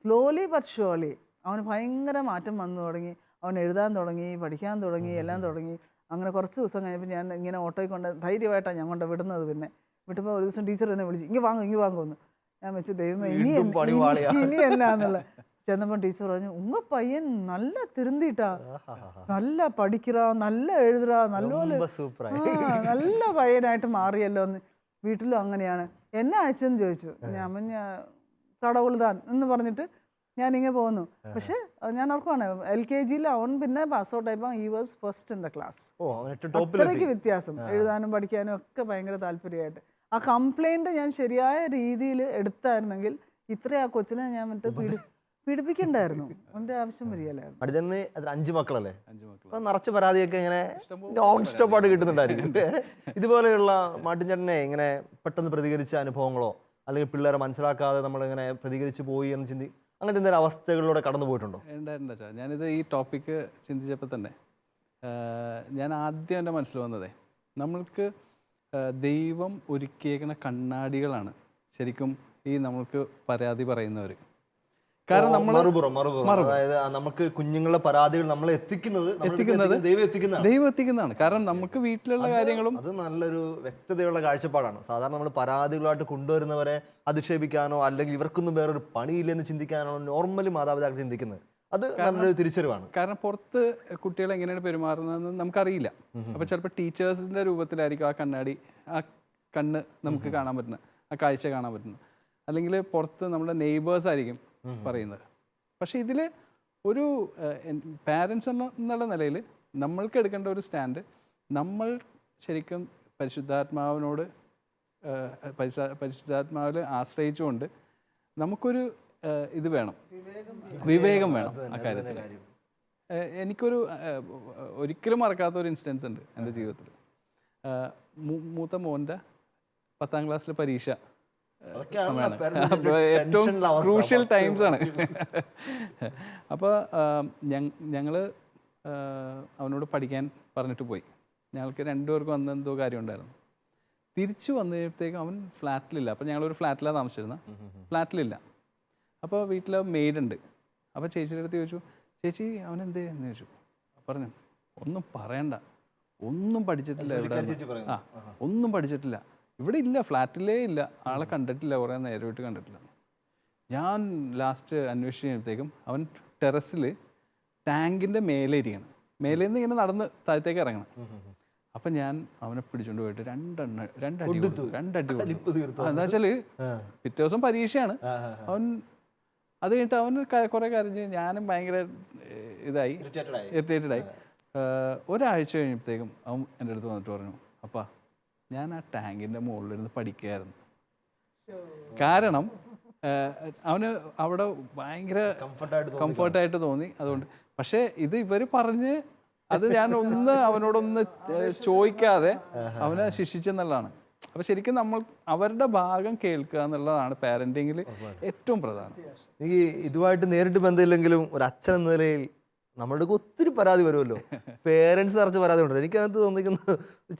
സ്ലോലി ബട്ട് ഷുവർലി അവന് ഭയങ്കര മാറ്റം വന്നു തുടങ്ങി. അവൻ എഴുതാൻ തുടങ്ങി, പഠിക്കാൻ തുടങ്ങി, എല്ലാം തുടങ്ങി. അങ്ങനെ കുറച്ച് ദിവസം കഴിഞ്ഞപ്പോൾ ഞാൻ ഇങ്ങനെ ഓട്ടോയിൽ കൊണ്ട് ധൈര്യമായിട്ടാണ് ഞാൻ കൊണ്ട് വിടുന്നത്. പിന്നെ വിട്ടപ്പോൾ ഒരു ദിവസം ടീച്ചർ എന്നെ വിളിച്ചു ഇങ്ങ് വാങ്ങുമെന്ന്. ഞാൻ വെച്ച് ദൈവമേ വീണ്ടും പണി പാളിയാ. ഇനി എന്നാന്നുള്ള ചെന്നപ്പോൾ ടീച്ചർ പറഞ്ഞു ഉങ്ങ പയ്യൻ നല്ല തിരുന്തിട്ടാ, നല്ല പഠിക്കറാ, നല്ല എഴുതുറാ, നല്ലപോലെ ரொம்ப സൂപ്പറായി. നല്ല പയ്യനായിട്ട് മാറിയല്ലോ എന്ന്. വീട്ടിലും അങ്ങനെയാണ്. എന്നെ അയച്ചെന്ന് ചോദിച്ചു. ഞാൻ കടവുൾതാൻ എന്ന് പറഞ്ഞിട്ട് ഞാനിങ്ങനെ പോകുന്നു. പക്ഷെ ഞാൻ ഓർക്കുവാണ് LKG അവൻ പിന്നെ പാസ് ഔട്ട് ആയപ്പോൾ he was first in the class. ഓ, അവൻ ഏറ്റവും ടോപ്പിലെത്തി. അത്രയ്ക്ക് വ്യത്യാസം, എഴുതാനും പഠിക്കാനും ഒക്കെ ഭയങ്കര താല്പര്യമായിട്ട്. ആ കംപ്ലൈൻറ്റ് ഞാൻ ശരിയായ രീതിയിൽ എടുത്തായിരുന്നെങ്കിൽ ഇത്രയും ആ കൊച്ചിനെ ഞാൻ മറ്റേ പീഡിപ്പിക്കണ്ടായിരുന്നു. അവൻ്റെ ആവശ്യം വരികയല്ലായിരുന്നു. അടുത്തന്നെ അതിൽ 5 മക്കളല്ലേ? 5 മക്കൾ. അപ്പൊ നിറച്ച് പരാതിയൊക്കെ ഇങ്ങനെ നോൺ സ്റ്റോപ്പ് ആയിട്ട് കിട്ടുന്നുണ്ടായിരിക്കും. ഇതുപോലെയുള്ള മാട്ടിൻചേട്ടനെ ഇങ്ങനെ പെട്ടെന്ന് പ്രതികരിച്ച അനുഭവങ്ങളോ അല്ലെങ്കിൽ പിള്ളേരെ മനസ്സിലാക്കാതെ നമ്മളിങ്ങനെ പ്രതികരിച്ചു പോയി എന്ന് അങ്ങനത്തെ എന്തെങ്കിലും അവസ്ഥകളിലൂടെ കടന്നു പോയിട്ടുണ്ടോ? ഉണ്ടായിട്ടുണ്ട് അച്ഛാ. ഞാനിത് ഈ ടോപ്പിക്ക് ചിന്തിച്ചപ്പോൾ തന്നെ ഞാൻ ആദ്യം എൻ്റെ മനസ്സിൽ വന്നതേ, നമ്മൾക്ക് ദൈവം ഒരുക്കിയേക്കണ കണ്ണാടികളാണ് ശരിക്കും ഈ നമ്മൾക്ക് പരാതി പറയുന്നവർ. കാരണം നമ്മൾ മറുപുറം അതായത് നമുക്ക് കുഞ്ഞുങ്ങളുടെ പരാതികൾ നമ്മളെ എത്തിക്കുന്നത് ദൈവം എത്തിക്കുന്നതാണ്. കാരണം നമുക്ക് വീട്ടിലുള്ള കാര്യങ്ങളും അത് നല്ലൊരു വ്യക്തതയുള്ള കാഴ്ചപ്പാടാണ്. സാധാരണ നമ്മൾ പരാതികളായിട്ട് കൊണ്ടുവരുന്നവരെ അധിക്ഷേപിക്കാനോ അല്ലെങ്കിൽ ഇവർക്കൊന്നും വേറൊരു പണിയില്ലെന്ന് ചിന്തിക്കാനോ നോർമലി മാതാപിതാക്കൾ ചിന്തിക്കുന്നത് അത് നല്ലൊരു തിരിച്ചറിവാണ്. കാരണം പുറത്ത് കുട്ടികൾ എങ്ങനെയാണ് പെരുമാറുന്നതെന്ന് നമുക്കറിയില്ല. അപ്പോൾ ചിലപ്പോൾ ടീച്ചേഴ്സിൻ്റെ രൂപത്തിലായിരിക്കും ആ കണ്ണാടി, ആ കണ്ണ് നമുക്ക് കാണാൻ പറ്റുന്നത്, ആ കാഴ്ച കാണാൻ പറ്റുന്നത്. അല്ലെങ്കിൽ പുറത്ത് നമ്മുടെ നെയ്ബേഴ്സ് ആയിരിക്കും പറയുന്നത്. പക്ഷേ ഇതിൽ ഒരു പാരൻസ് എന്നുള്ള നിലയിൽ നമ്മൾക്ക് എടുക്കേണ്ട ഒരു സ്റ്റാൻഡ്, നമ്മൾ ശരിക്കും പരിശുദ്ധാത്മാവിൽ ആശ്രയിച്ചുകൊണ്ട് നമുക്കൊരു ഇത് വേണം, വിവേകം വേണം ആ കാര്യത്തിൽ. എനിക്കൊരു ഒരിക്കലും മറക്കാത്ത ഒരു ഇൻസിഡൻസ് ഉണ്ട് എൻ്റെ ജീവിതത്തിൽ. മൂത്ത മോൻ്റെ 10ാം ക്ലാസ്സിലെ പരീക്ഷ ഏറ്റവും ക്രൂഷ്യൽ ടൈംസ് ആണ്. അപ്പോൾ ഞങ്ങൾ അവനോട് പഠിക്കാൻ പറഞ്ഞിട്ട് പോയി. ഞങ്ങൾക്ക് 2 പേർക്കും അന്ന് എന്തോ കാര്യം ഉണ്ടായിരുന്നു. തിരിച്ചു വന്നു കഴിയുമ്പോഴത്തേക്കും അവൻ ഫ്ലാറ്റിലില്ല. അപ്പോൾ ഞങ്ങളൊരു ഫ്ലാറ്റിലാണ് താമസിച്ചിരുന്നത്. ഫ്ലാറ്റിലില്ല. അപ്പോൾ വീട്ടിൽ മെയ്ഡുണ്ട്. അപ്പോൾ ചേച്ചിയുടെ അടുത്ത് ചോദിച്ചു, ചേച്ചി അവനെന്തേ എന്ന് ചോദിച്ചു. പറഞ്ഞു ഒന്നും പറയണ്ട, ഒന്നും പഠിച്ചിട്ടില്ല, ഒന്നും പഠിച്ചിട്ടില്ല, ഇവിടെ ഇല്ല, ഫ്ലാറ്റിലേ ഇല്ല, ആളെ കണ്ടിട്ടില്ല, കുറേ നേരമായിട്ട് കണ്ടിട്ടില്ല. ഞാൻ ലാസ്റ്റ് അന്വേഷിച്ച് കഴിയുമ്പോഴത്തേക്കും അവൻ ടെറസിൽ ടാങ്കിൻ്റെ മേലെ ഇരിക്കണം. മേലെ നിന്ന് ഇങ്ങനെ നടന്ന് താഴത്തേക്ക് ഇറങ്ങണം. അപ്പം ഞാൻ അവനെ പിടിച്ചോണ്ട് പോയിട്ട് രണ്ടടി കൊടുത്തു. എന്താ വെച്ചാൽ പിറ്റേ ദിവസം പരീക്ഷയാണ്. അവൻ അത് കഴിഞ്ഞിട്ട് അവന് കുറേ കരഞ്ഞ്, ഞാനും ഭയങ്കര ഇറിറ്റേറ്റഡ് ആയി. ഒരാഴ്ച കഴിഞ്ഞപ്പോഴത്തേക്കും അവൻ എൻ്റെ അടുത്ത് വന്നിട്ട് പറഞ്ഞു, അപ്പാ ഞാൻ ആ ടാങ്കിൻ്റെ മുകളിലിരുന്ന് പഠിക്കുകയായിരുന്നു. കാരണം അവന് അവിടെ ഭയങ്കര കംഫർട്ടായിട്ട് തോന്നി. അതുകൊണ്ട് പക്ഷേ ഇത് ഇവർ പറഞ്ഞ് അത് ഞാൻ അവനോടൊന്ന് ചോദിക്കാതെ അവനെ ശിക്ഷിച്ചെന്നുള്ളതാണ്. അപ്പോൾ ശരിക്കും നമ്മൾ അവരുടെ ഭാഗം കേൾക്കുക എന്നുള്ളതാണ് പാരന്റിങ്ങിൽ ഏറ്റവും പ്രധാനം. എനിക്ക് ഇതുമായിട്ട് നേരിട്ട് ബന്ധമില്ലെങ്കിലും ഒരു അച്ഛൻ എന്ന നിലയിൽ നമ്മളുടെ ഒത്തിരി പരാതി വരുമല്ലോ. പേരൻസ് നിറച്ച് പരാതി ഉണ്ടല്ലോ. എനിക്കകത്ത് തോന്നിക്കുന്നത്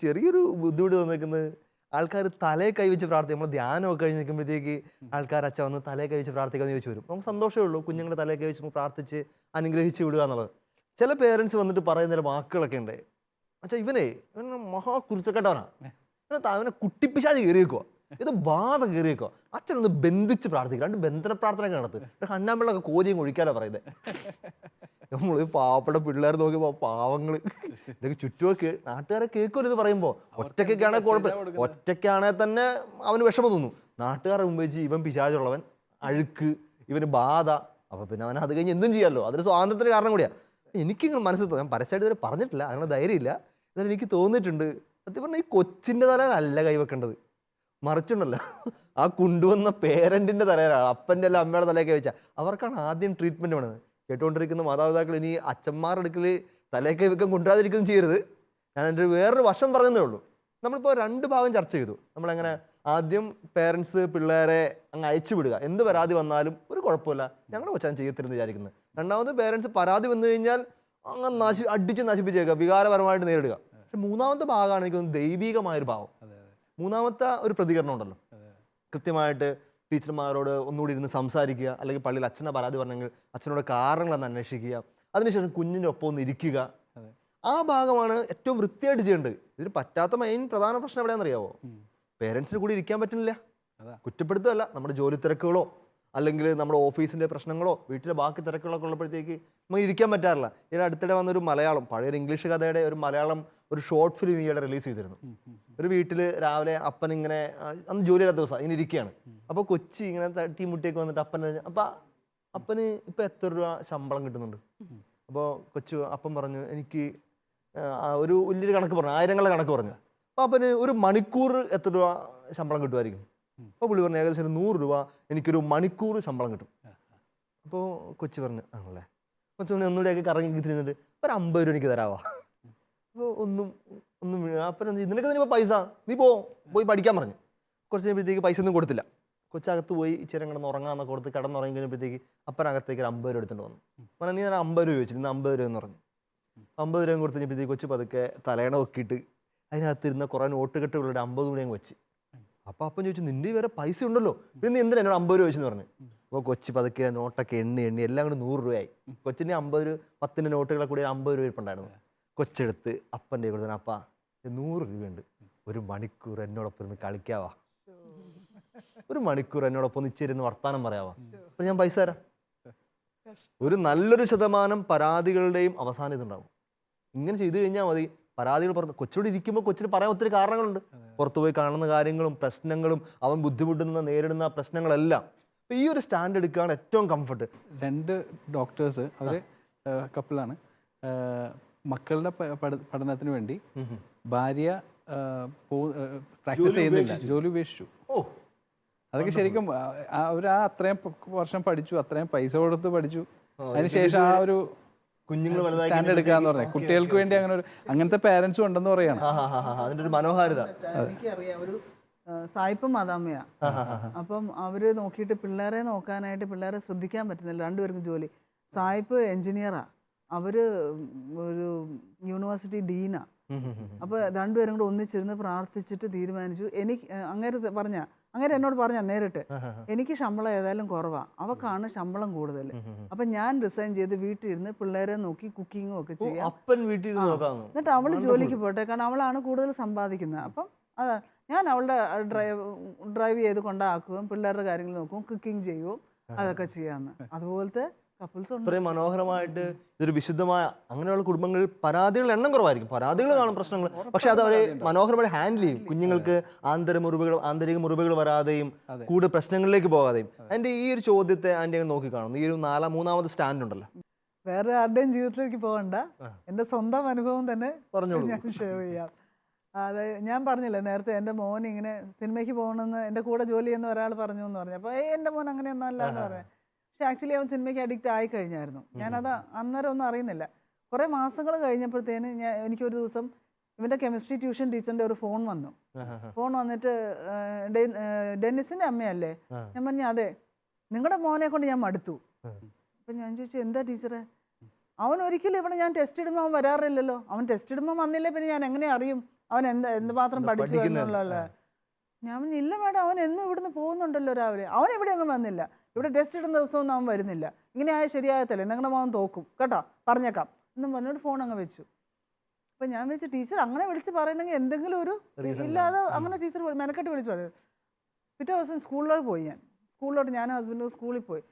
ചെറിയൊരു ബുദ്ധിമുട്ട് തോന്നിക്കുന്നത് ആൾക്കാർ തലയെ കൈവച്ച് പ്രാർത്ഥിക്കും. നമ്മൾ ധ്യാനമൊക്കെ കഴിഞ്ഞ് നിൽക്കുമ്പോഴത്തേക്ക് ആൾക്കാർ അച്ഛൻ വന്ന് തലയെ കൈവച്ച് പ്രാർത്ഥിക്കാമെന്ന് ചോദിച്ചു വരും. നമുക്ക് സന്തോഷമേ ഉള്ളൂ കുഞ്ഞുങ്ങളുടെ തലയെ കൈവച്ച് പ്രാർത്ഥിച്ച് അനുഗ്രഹിച്ച് വിടുക എന്നുള്ളത്. ചില പേരൻസ് വന്നിട്ട് പറയുന്ന ചില വാക്കുകളൊക്കെ ഉണ്ട്. അച്ഛാ ഇവൻ മഹാ കുരുത്തക്കെട്ടവനാ, അവനെ കുട്ടിപ്പിശാച് കയറിയേക്കോ, ഇത് ബാധ കയറിയേക്കോ, അച്ഛനൊന്ന് ബന്ധിച്ച് പ്രാർത്ഥിക്കുക, 2 ബന്ധന പ്രാർത്ഥനയൊക്കെ നടത്തുക, കണ്ണാമ്പിള്ളൊക്കെ കോരിയും ഒഴിക്കാനോ പറയുന്നത്. നമ്മൾ പാവപ്പെട്ട പിള്ളേർ നോക്കിയപ്പോൾ പാവങ്ങൾ ഇതൊക്കെ ചുറ്റുമൊക്കെ നാട്ടുകാരെ കേൾക്കുമല്ലോ ഇത് പറയുമ്പോൾ. ഒറ്റയ്ക്കാണെങ്കിൽ കുഴപ്പമില്ല, ഒറ്റയ്ക്കാണെങ്കിൽ തന്നെ അവന് വിഷമം തോന്നും. നാട്ടുകാരെ മുമ്പ് വെച്ച് ഇവൻ പിശാചുള്ളവൻ, അഴുക്ക്, ഇവന് ബാധ, അപ്പോൾ പിന്നെ അവൻ അത് കഴിഞ്ഞ് എന്തും ചെയ്യാമല്ലോ. അതൊരു സ്വാതന്ത്ര്യത്തിന് കാരണം കൂടിയാണ്. എനിക്കിങ്ങനെ മനസ്സിൽ തോന്നും, ഞാൻ പരസ്യമായിട്ട് ഇതുവരെ പറഞ്ഞിട്ടില്ല, അങ്ങനെ ധൈര്യമില്ല, എന്നാലും എനിക്ക് തോന്നിയിട്ടുണ്ട് സത്യം പറഞ്ഞാൽ ഈ കൊച്ചിൻ്റെ തല അല്ല കൈവെക്കേണ്ടത്, മറിച്ചുണ്ടല്ലോ ആ കൊണ്ടുവന്ന പേരൻറ്റിൻ്റെ തലയിലാണ്, അപ്പൻ്റെ അല്ല അമ്മയുടെ തലയൊക്കെ വെച്ചാൽ അവർക്കാണ് ആദ്യം ട്രീറ്റ്മെൻറ്റ് വേണത്. കേട്ടുകൊണ്ടിരിക്കുന്ന മാതാപിതാക്കൾ ഇനി അച്ഛന്മാരുടെ അടുക്കൽ തലയൊക്കെ വെക്കാൻ കൊണ്ടുവരാതിരിക്കുകയും ചെയ്യരുത്. ഞാൻ എൻ്റെ വേറൊരു വശം പറഞ്ഞതേ ഉള്ളൂ. നമ്മളിപ്പോൾ 2 ഭാഗം ചർച്ച ചെയ്തു. നമ്മളെങ്ങനെ ആദ്യം പേരൻസ് പിള്ളേരെ അങ്ങ് അയച്ചു വിടുക, എന്ത് പരാതി വന്നാലും ഒരു കുഴപ്പമില്ല, ഞങ്ങളുടെ കൊച്ചാൻ ചെയ്യത്തില്ലെന്ന് വിചാരിക്കുന്നത്. രണ്ടാമത് പേരൻസ് പരാതി വന്നു കഴിഞ്ഞാൽ അങ്ങ് അടിച്ച് നശിപ്പിച്ചേക്കുക, വികാരപരമായിട്ട് നേരിടുക. പക്ഷെ മൂന്നാമത്തെ ഭാഗമാണ് എനിക്കൊന്ന് ദൈവികമായൊരു ഭാവം. മൂന്നാമത്തെ ഒരു പ്രതികരണം ഉണ്ടല്ലോ, കൃത്യമായിട്ട് ടീച്ചർമാരോട് ഒന്നുകൂടി ഇരുന്ന് സംസാരിക്കുക, അല്ലെങ്കിൽ പള്ളിയിൽ അച്ഛനെ പരാതി പറഞ്ഞെങ്കിൽ അച്ഛനോട് കാരണങ്ങളെന്ന് അന്വേഷിക്കുക, അതിനുശേഷം കുഞ്ഞിൻ്റെ ഒപ്പം ഒന്ന് ഇരിക്കുക. ആ ഭാഗമാണ് ഏറ്റവും വൃത്തിയായിട്ട് ചെയ്യേണ്ടത്. ഇതിന് പറ്റാത്ത മെയിൻ പ്രധാന പ്രശ്നം എവിടെയാണെന്നറിയാവോ? പേരൻസിന് കൂടി ഇരിക്കാൻ പറ്റുന്നില്ല. അതാ. കുറ്റപ്പെടുത്തല്ല, നമ്മുടെ ജോലി തിരക്കുകളോ അല്ലെങ്കിൽ നമ്മുടെ ഓഫീസിൻ്റെ പ്രശ്നങ്ങളോ വീട്ടിലെ ബാക്കി തിരക്കുകളൊക്കെ ഉള്ളപ്പോഴത്തേക്ക് നമുക്ക് ഇരിക്കാൻ പറ്റാറില്ല. ഈ അടുത്തിടെ വന്നൊരു മലയാളം, പഴയൊരു ഇംഗ്ലീഷ് കഥയുടെ ഒരു മലയാളം ഒരു ഷോർട്ട് ഫിലിം ഈയിടെ റിലീസ് ചെയ്തിരുന്നു. ഒരു വീട്ടിൽ രാവിലെ അപ്പൻ ഇങ്ങനെ അന്ന് ജോലിയില്ലാത്ത ദിവസം ഇങ്ങനെ ഇരിക്കുകയാണ്. അപ്പോൾ കൊച്ചി ഇങ്ങനെ തട്ടി മുട്ടിയൊക്കെ വന്നിട്ട് അപ്പന് ഇപ്പം എത്ര രൂപ ശമ്പളം കിട്ടുന്നുണ്ട്? അപ്പോൾ അപ്പൻ പറഞ്ഞു, എനിക്ക് ഒരു വലിയൊരു കണക്ക് പറഞ്ഞു, ആയിരങ്ങളുടെ കണക്ക് പറഞ്ഞു. അപ്പോൾ അപ്പന് ഒരു മണിക്കൂർ എത്ര രൂപ ശമ്പളം കിട്ടുമായിരിക്കും? അപ്പോൾ പുള്ളി പറഞ്ഞു, ഏകദേശം 100 രൂപ എനിക്കൊരു മണിക്കൂർ ശമ്പളം കിട്ടും. അപ്പോൾ കൊച്ചു പറഞ്ഞു, ആണല്ലേ. കൊച്ചു ഒന്നുകൂടെയൊക്കെ കറങ്ങി തിരിഞ്ഞിട്ട് ഒരു 50 രൂപ എനിക്ക് തരാവാ. അപ്പോൾ ഒന്നും അപ്പം നിനക്ക് തന്നെ ഇപ്പോൾ പൈസ, നീ പോയി പഠിക്കാൻ പറഞ്ഞു. കുറച്ച് കഴിയുമ്പോഴത്തേക്ക് പൈസ ഒന്നും കൊടുത്തില്ല. കൊച്ചകത്ത് പോയി ഇച്ചിരി കിടന്ന് ഉറങ്ങാന്നൊക്കെ കൊടുത്ത് കിടന്നുറങ്ങി കഴിഞ്ഞപ്പോഴത്തേക്ക് അപ്പനകത്തേക്ക് ഒരു 50 രൂപ എടുത്തിട്ട് വന്നു. പറഞ്ഞാൽ നീ ഞാൻ 50 രൂപ ചോദിച്ചു, ഇന്ന് 50 രൂപ എന്ന് പറഞ്ഞു. 50 രൂപ കൊടുത്ത് കഴിഞ്ഞപ്പോഴത്തേക്ക് കൊച്ചു പതുക്കെ തലേണ നോക്കിയിട്ട് അതിനകത്തിരുന്ന കുറേ നോട്ടുകെട്ടുകളുടെ 50 കൂടി അങ്ങ് വെച്ച്. അപ്പോൾ അപ്പൻ ചോദിച്ചു, നിൻ്റെ വേറെ പൈസ ഉണ്ടല്ലോ, പിന്നെ എന്തിനാ എന്നോട് 50 രൂപ ചോദിച്ചെന്ന് പറഞ്ഞു. അപ്പോൾ കൊച്ചി പതുക്കെ നോട്ടൊക്കെ എണ്ണി എല്ലാം കൂടി 100 രൂപയായി. കൊച്ചിൻ്റെ 10 നോട്ടുകളെ കൂടി 50 രൂപ ഇരിപ്പുണ്ടായിരുന്നു. കൊച്ചെടുത്ത് അപ്പൻ്റെ കൊടുത്തു, അപ്പ 100 രൂപയുണ്ട്, ഒരു മണിക്കൂർ എന്നോടൊപ്പം ഇരുന്ന് കളിക്കാവാ, ഒരു മണിക്കൂർ എന്നോടൊപ്പം ഒന്ന് ഇച്ചിരി വർത്താനം പറയാവാ, അപ്പം ഞാൻ പൈസ തരാം. ഒരു നല്ലൊരു ശതമാനം പരാതികളുടെയും അവസാനം ഇതുണ്ടാവും. ഇങ്ങനെ ചെയ്തു കഴിഞ്ഞാൽ മതി. പരാതികൾ പുറത്ത് കൊച്ചിനോട് ഇരിക്കുമ്പോൾ കൊച്ചിന് പറയാൻ ഒത്തിരി കാരണങ്ങളുണ്ട്. പുറത്തു പോയി കാണുന്ന കാര്യങ്ങളും പ്രശ്നങ്ങളും അവൻ ബുദ്ധിമുട്ടുന്ന നേരിടുന്ന പ്രശ്നങ്ങളെല്ലാം. അപ്പോൾ ഈ ഒരു സ്റ്റാൻഡ് എടുക്കുകയാണ് ഏറ്റവും കംഫർട്ട്. 2 ഡോക്ടേഴ്സ് അവർ കപ്പിളാണ്. മക്കളുടെ പഠനത്തിന് വേണ്ടി ഭാര്യ പ്രാക്ടീസ് ചെയ്യുന്നില്ല, ജോലി ഉപേക്ഷിച്ചു. അതൊക്കെ ശരിക്കും അവർ അത്രയും വർഷം പഠിച്ചു, അത്രയും പൈസ കൊടുത്ത് പഠിച്ചു, അതിനുശേഷം ആ ഒരു കുഞ്ഞുങ്ങൾ സ്റ്റാൻഡ് എടുക്കാന്ന് പറഞ്ഞത് കുട്ടികൾക്ക് വേണ്ടി അങ്ങനത്തെ പേരൻസും ഉണ്ടെന്ന് പറയാണ്. അതിന്റെ ഒരു മനോഹാരിത എനിക്കറിയാം. ഒരു സായിപ്പും മാതാമ്മയാ. അപ്പം അവര് നോക്കിയിട്ട് പിള്ളേരെ നോക്കാനായിട്ട് പിള്ളേരെ ശ്രദ്ധിക്കാൻ പറ്റുന്നില്ല, രണ്ടുപേർക്കും ജോലി. സായിപ്പ് എഞ്ചിനീയറാ, അവര് ഒരു യൂണിവേഴ്സിറ്റി ഡീനാ. അപ്പോൾ രണ്ടുപേരും കൂടെ ഒന്നിച്ചിരുന്ന് പ്രാർത്ഥിച്ചിട്ട് തീരുമാനിച്ചു. എനിക്ക് അങ്ങനെ എന്നോട് പറഞ്ഞ നേരിട്ട്, എനിക്ക് ശമ്പളം ഏതായാലും കുറവാണ്, അവക്കാണ് ശമ്പളം കൂടുതൽ. അപ്പം ഞാൻ റിസൈൻ ചെയ്ത് വീട്ടിലിരുന്ന് പിള്ളേരെ നോക്കി കുക്കിങ്ങും ഒക്കെ ചെയ്യാം, എന്നിട്ട് അവൾ ജോലിക്ക് പോട്ടെ, കാരണം അവളാണ് കൂടുതൽ സമ്പാദിക്കുന്നത്. അപ്പം അതാ ഞാൻ അവളുടെ ഡ്രൈവ് ചെയ്ത് കൊണ്ടാക്കുകയും പിള്ളേരുടെ കാര്യങ്ങൾ നോക്കും, കുക്കിംഗ് ചെയ്യുകയും അതൊക്കെ ചെയ്യാമെന്ന്. അതുപോലത്തെ കപ്പിൾസ് ഉണ്ട്. ഇത്രയും മനോഹരമായിട്ട് ഇതൊരു വിശുദ്ധമായ അങ്ങനെയുള്ള കുടുംബങ്ങളിൽ പരാതികളുടെ എണ്ണം കുറവായിരിക്കും. പരാതികൾ കാണും, പ്രശ്നങ്ങൾ, പക്ഷെ അത് അവരെ മനോഹരമായി ഹാൻഡിൽ ചെയ്യും. കുഞ്ഞുങ്ങൾക്ക് ആന്തരിക മുറിവുകൾ വരാതെയും കൂടുതൽ പ്രശ്നങ്ങളിലേക്ക് പോകാതെയും. അതിന്റെ ഈ ഒരു ചോദ്യത്തെ ആന്റി നോക്കി കാണുന്നു. ഈ ഒരു മൂന്നാമത് സ്റ്റാൻഡ് ഉണ്ടല്ലോ, വേറെ ആരുടെയും ജീവിതത്തിലേക്ക് പോകണ്ട, എൻ്റെ സ്വന്തം അനുഭവം തന്നെ ഞാൻ ഷെയർ ചെയ്യാം. അതായത് ഞാൻ പറഞ്ഞില്ലേ നേരത്തെ, എൻ്റെ മോൻ ഇങ്ങനെ സിനിമയ്ക്ക് പോകണമെന്ന് എൻ്റെ കൂടെ ജോലി ചെയ്യുന്ന ഒരാൾ പറഞ്ഞു എന്ന് പറഞ്ഞു. അപ്പോൾ എൻ്റെ മോൻ അങ്ങനെയൊന്നും അല്ല എന്ന് പറഞ്ഞു. പക്ഷെ ആക്ച്വലി അവൻ സിനിമയ്ക്ക് അഡിക്റ്റ് ആയി കഴിഞ്ഞായിരുന്നു. ഞാനത് അന്നേരം ഒന്നും അറിയുന്നില്ല. കുറേ മാസങ്ങൾ കഴിഞ്ഞപ്പോഴത്തേന് എനിക്കൊരു ദിവസം ഇവൻ്റെ കെമിസ്ട്രി ട്യൂഷൻ ടീച്ചറിൻ്റെ ഒരു ഫോൺ വന്നിട്ട് ഡെന്നിസിൻ്റെ അമ്മയല്ലേ? ഞാൻ പറഞ്ഞു അതെ, നിങ്ങളുടെ മോനെ കൊണ്ട് ഞാൻ മടുത്തു. അപ്പം ഞാൻ ചോദിച്ചു, എന്താ ടീച്ചറെ? അവൻ ഒരിക്കലും ഇവിടെ ഞാൻ ടെസ്റ്റ് ഇടുമ്പോൾ അവൻ വരാറില്ലല്ലോ, അവൻ ടെസ്റ്റ് ഇടുമ്പോൾ വന്നില്ലേ പിന്നെ ഞാൻ എങ്ങനെ അറിയും അവൻ എന്തുമാത്രം പഠിച്ചു എന്നുള്ളതല്ലേ? ഞാൻ പറഞ്ഞു ഇല്ല മാഡം, അവൻ എന്നും ഇവിടുന്ന് പോകുന്നുണ്ടല്ലോ രാവിലെ, അവൻ ഇവിടെ ഒന്നും വന്നില്ല, ഇവിടെ ടെസ്റ്റ് ഇടുന്ന ദിവസമൊന്നും അവൻ വരുന്നില്ല, ഇങ്ങനെ ആയ ശരിയാകത്തില്ലേ, നിങ്ങളുടെ മോൻ തോക്കും കേട്ടോ, പറഞ്ഞേക്കാം എന്നും പറഞ്ഞിട്ട് ഫോൺ അങ്ങ് വെച്ചു. അപ്പം ഞാൻ വെച്ച് ടീച്ചർ അങ്ങനെ വിളിച്ച് പറയണമെങ്കിൽ എന്തെങ്കിലും ഒരു ഇല്ലാതെ അങ്ങനെ ടീച്ചർ മെനക്കെട്ട് വിളിച്ച് പറയും. പിറ്റേ ദിവസം സ്കൂളിലോട്ട് ഞാൻ ഹസ്ബൻഡ് സ്കൂളിൽ പോയി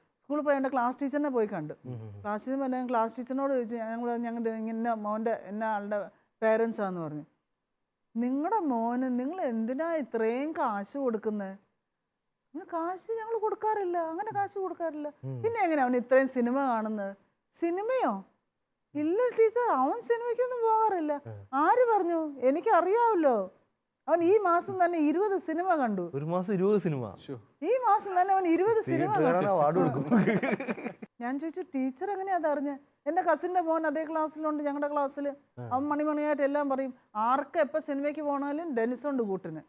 എൻ്റെ ക്ലാസ് ടീച്ചറിനെ പോയി കണ്ടു. ക്ലാസ് ടീച്ചറിനോട് ചോദിച്ചു, ഞങ്ങളുടെ ഇങ്ങനെ മോൻ്റെ ആളുടെ പേരൻസാന്ന് പറഞ്ഞു. നിങ്ങളുടെ മോന് നിങ്ങൾ എന്തിനാ ഇത്രയും കാശ് കൊടുക്കുന്നത്? കാശ് ഞങ്ങൾ കൊടുക്കാറില്ല, അങ്ങനെ കാശ് കൊടുക്കാറില്ല. പിന്നെ എങ്ങനെയാ അവൻ ഇത്രയും സിനിമ കാണുന്നത്? സിനിമയോ? ഇല്ല ടീച്ചർ, അവൻ സിനിമയ്ക്കൊന്നും പോകാറില്ല. ആര് പറഞ്ഞു? എനിക്കറിയാമല്ലോ, അവൻ ഈ മാസം തന്നെ 20 സിനിമ കണ്ടു. ഒരു മാസം 20 സിനിമ? ഈ മാസം തന്നെ അവൻ 20 സിനിമ കണ്ടു. ഞാൻ ചോദിച്ചു ടീച്ചർ എങ്ങനെയാ അതറിഞ്ഞ്? എൻ്റെ കസിൻ്റെ മോൻ അതേ ക്ലാസ്സിലുണ്ട്, ഞങ്ങളുടെ ക്ലാസ്സിൽ. അവൻ മണിമണിയായിട്ട് എല്ലാം പറയും. ആർക്ക് എപ്പോൾ സിനിമയ്ക്ക് പോകണാലും ഡെന്നിസുണ്ട് കൂട്ടിന്.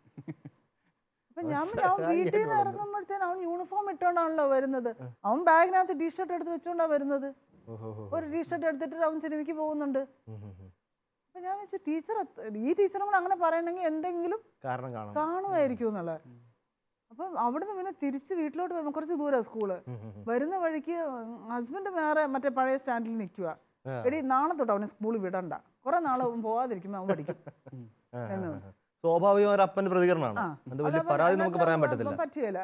അപ്പം അവൻ വീട്ടിൽ നിന്ന് ഇറങ്ങുമ്പോഴത്തേനും അവൻ യൂണിഫോം ഇട്ടുകൊണ്ടാണല്ലോ വരുന്നത്. അവൻ ബാഗിനകത്ത് ടീഷർട്ട് എടുത്ത് വെച്ചുകൊണ്ടാണ് വരുന്നത്. ഒരു ടീഷർട്ട് എടുത്തിട്ട് അവൻ സിനിമയ്ക്ക് പോകുന്നുണ്ട്. അപ്പം ഞാൻ വെച്ചു ഈ ടീച്ചറും കൂടെ അങ്ങനെ പറയണമെങ്കിൽ എന്തെങ്കിലും കാണുമായിരിക്കും എന്നുള്ളത്. അപ്പം അവിടുന്ന് പിന്നെ തിരിച്ച് വീട്ടിലോട്ട് വരുമ്പോൾ കുറച്ച് ദൂരമാണ് സ്കൂള്. വരുന്ന വഴിക്ക് ഹസ്ബൻഡ് മറ്റേ പഴയ സ്റ്റാൻഡിൽ നിൽക്കുക. എടി നാളെ തൊട്ട് അവനെ സ്കൂളിൽ വിടണ്ട, കുറെ നാളെ പോവാതിരിക്കുമ്പോൾ അവൻ പഠിക്കും എന്ന്. സ്വാഭാവികമായ ഒരു അപ്പന്റെ പ്രതികരണമാണ്. ആ. അത് വലിയ അതപ്പം പരാതി നമുക്ക് പറയാൻ അതിനകത്ത് പറ്റത്തില്ല. പറ്റുകയില്ല.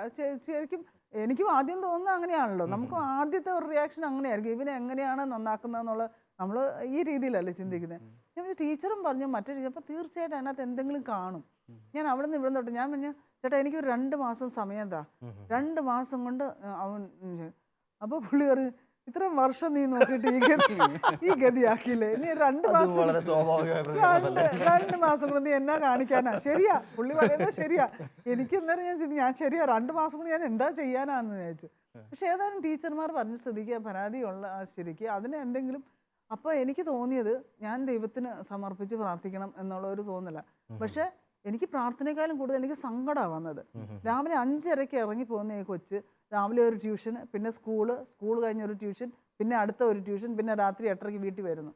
ശരിക്കും എനിക്കും ആദ്യം തോന്നുന്നത് അങ്ങനെയാണല്ലോ. നമുക്ക് ആദ്യത്തെ ഒരു റിയാക്ഷൻ അങ്ങനെയായിരിക്കും. ഇവനെ എങ്ങനെയാണ് നന്നാക്കുന്നതെന്നുള്ള നമ്മൾ ഈ രീതിയിലല്ലേ ചിന്തിക്കുന്നത്. ഞാൻ ടീച്ചറും പറഞ്ഞു മറ്റേ ടീച്ചർ, അപ്പോൾ തീർച്ചയായിട്ടും അതിനകത്ത് എന്തെങ്കിലും കാണും. ഞാൻ അവിടെ നിന്ന് ഇവിടെ തൊട്ട് ഞാൻ പറഞ്ഞു, ചേട്ടാ എനിക്കൊരു 2 മാസം സമയം എന്താ, 2 മാസം കൊണ്ട് അവൻ. അപ്പോൾ പുള്ളി പറഞ്ഞു, ഇത്രയും വർഷം നീ നോക്കിയിട്ട് ഈ ഗതിയാക്കിയില്ലേ, ഇനി 2 അത് മാസം വളരെ സ്വാഭാവികമായ പ്രതികരണമല്ലേ? 2 മാസം കൊണ്ട് നീ എന്നാ കാണിക്കാനാ? ശരിയാ, പുള്ളി പറയുന്നത് ശരിയാ. എനിക്ക് അന്നേരം ഞാൻ ചിന്തിച്ചു, ഞാൻ ശരിയാ 2 മാസം കൊണ്ട് ഞാൻ എന്താ ചെയ്യാനാന്ന് വിചാരിച്ചു. പക്ഷെ ഏതായാലും ടീച്ചർമാർ പറഞ്ഞ സ്ഥിതിക്ക് പരാതിയുള്ള ശരിക്ക് അതിന് എന്തെങ്കിലും. അപ്പോൾ എനിക്ക് തോന്നിയത് ഞാൻ ദൈവത്തിന് സമർപ്പിച്ച് പ്രാർത്ഥിക്കണം എന്നുള്ള ഒരു തോന്നല. പക്ഷെ എനിക്ക് പ്രാർത്ഥനയെക്കാളും കൂടുതൽ എനിക്ക് സങ്കടമാണ് വന്നത്. രാവിലെ 5:30 ഇറങ്ങി പോകുന്ന ഈ കൊച്ച് രാവിലെ ഒരു ട്യൂഷൻ, പിന്നെ സ്കൂൾ കഴിഞ്ഞ ഒരു ട്യൂഷൻ, പിന്നെ അടുത്ത ഒരു ട്യൂഷൻ, പിന്നെ രാത്രി 8:30 വീട്ടിൽ വരുന്നു.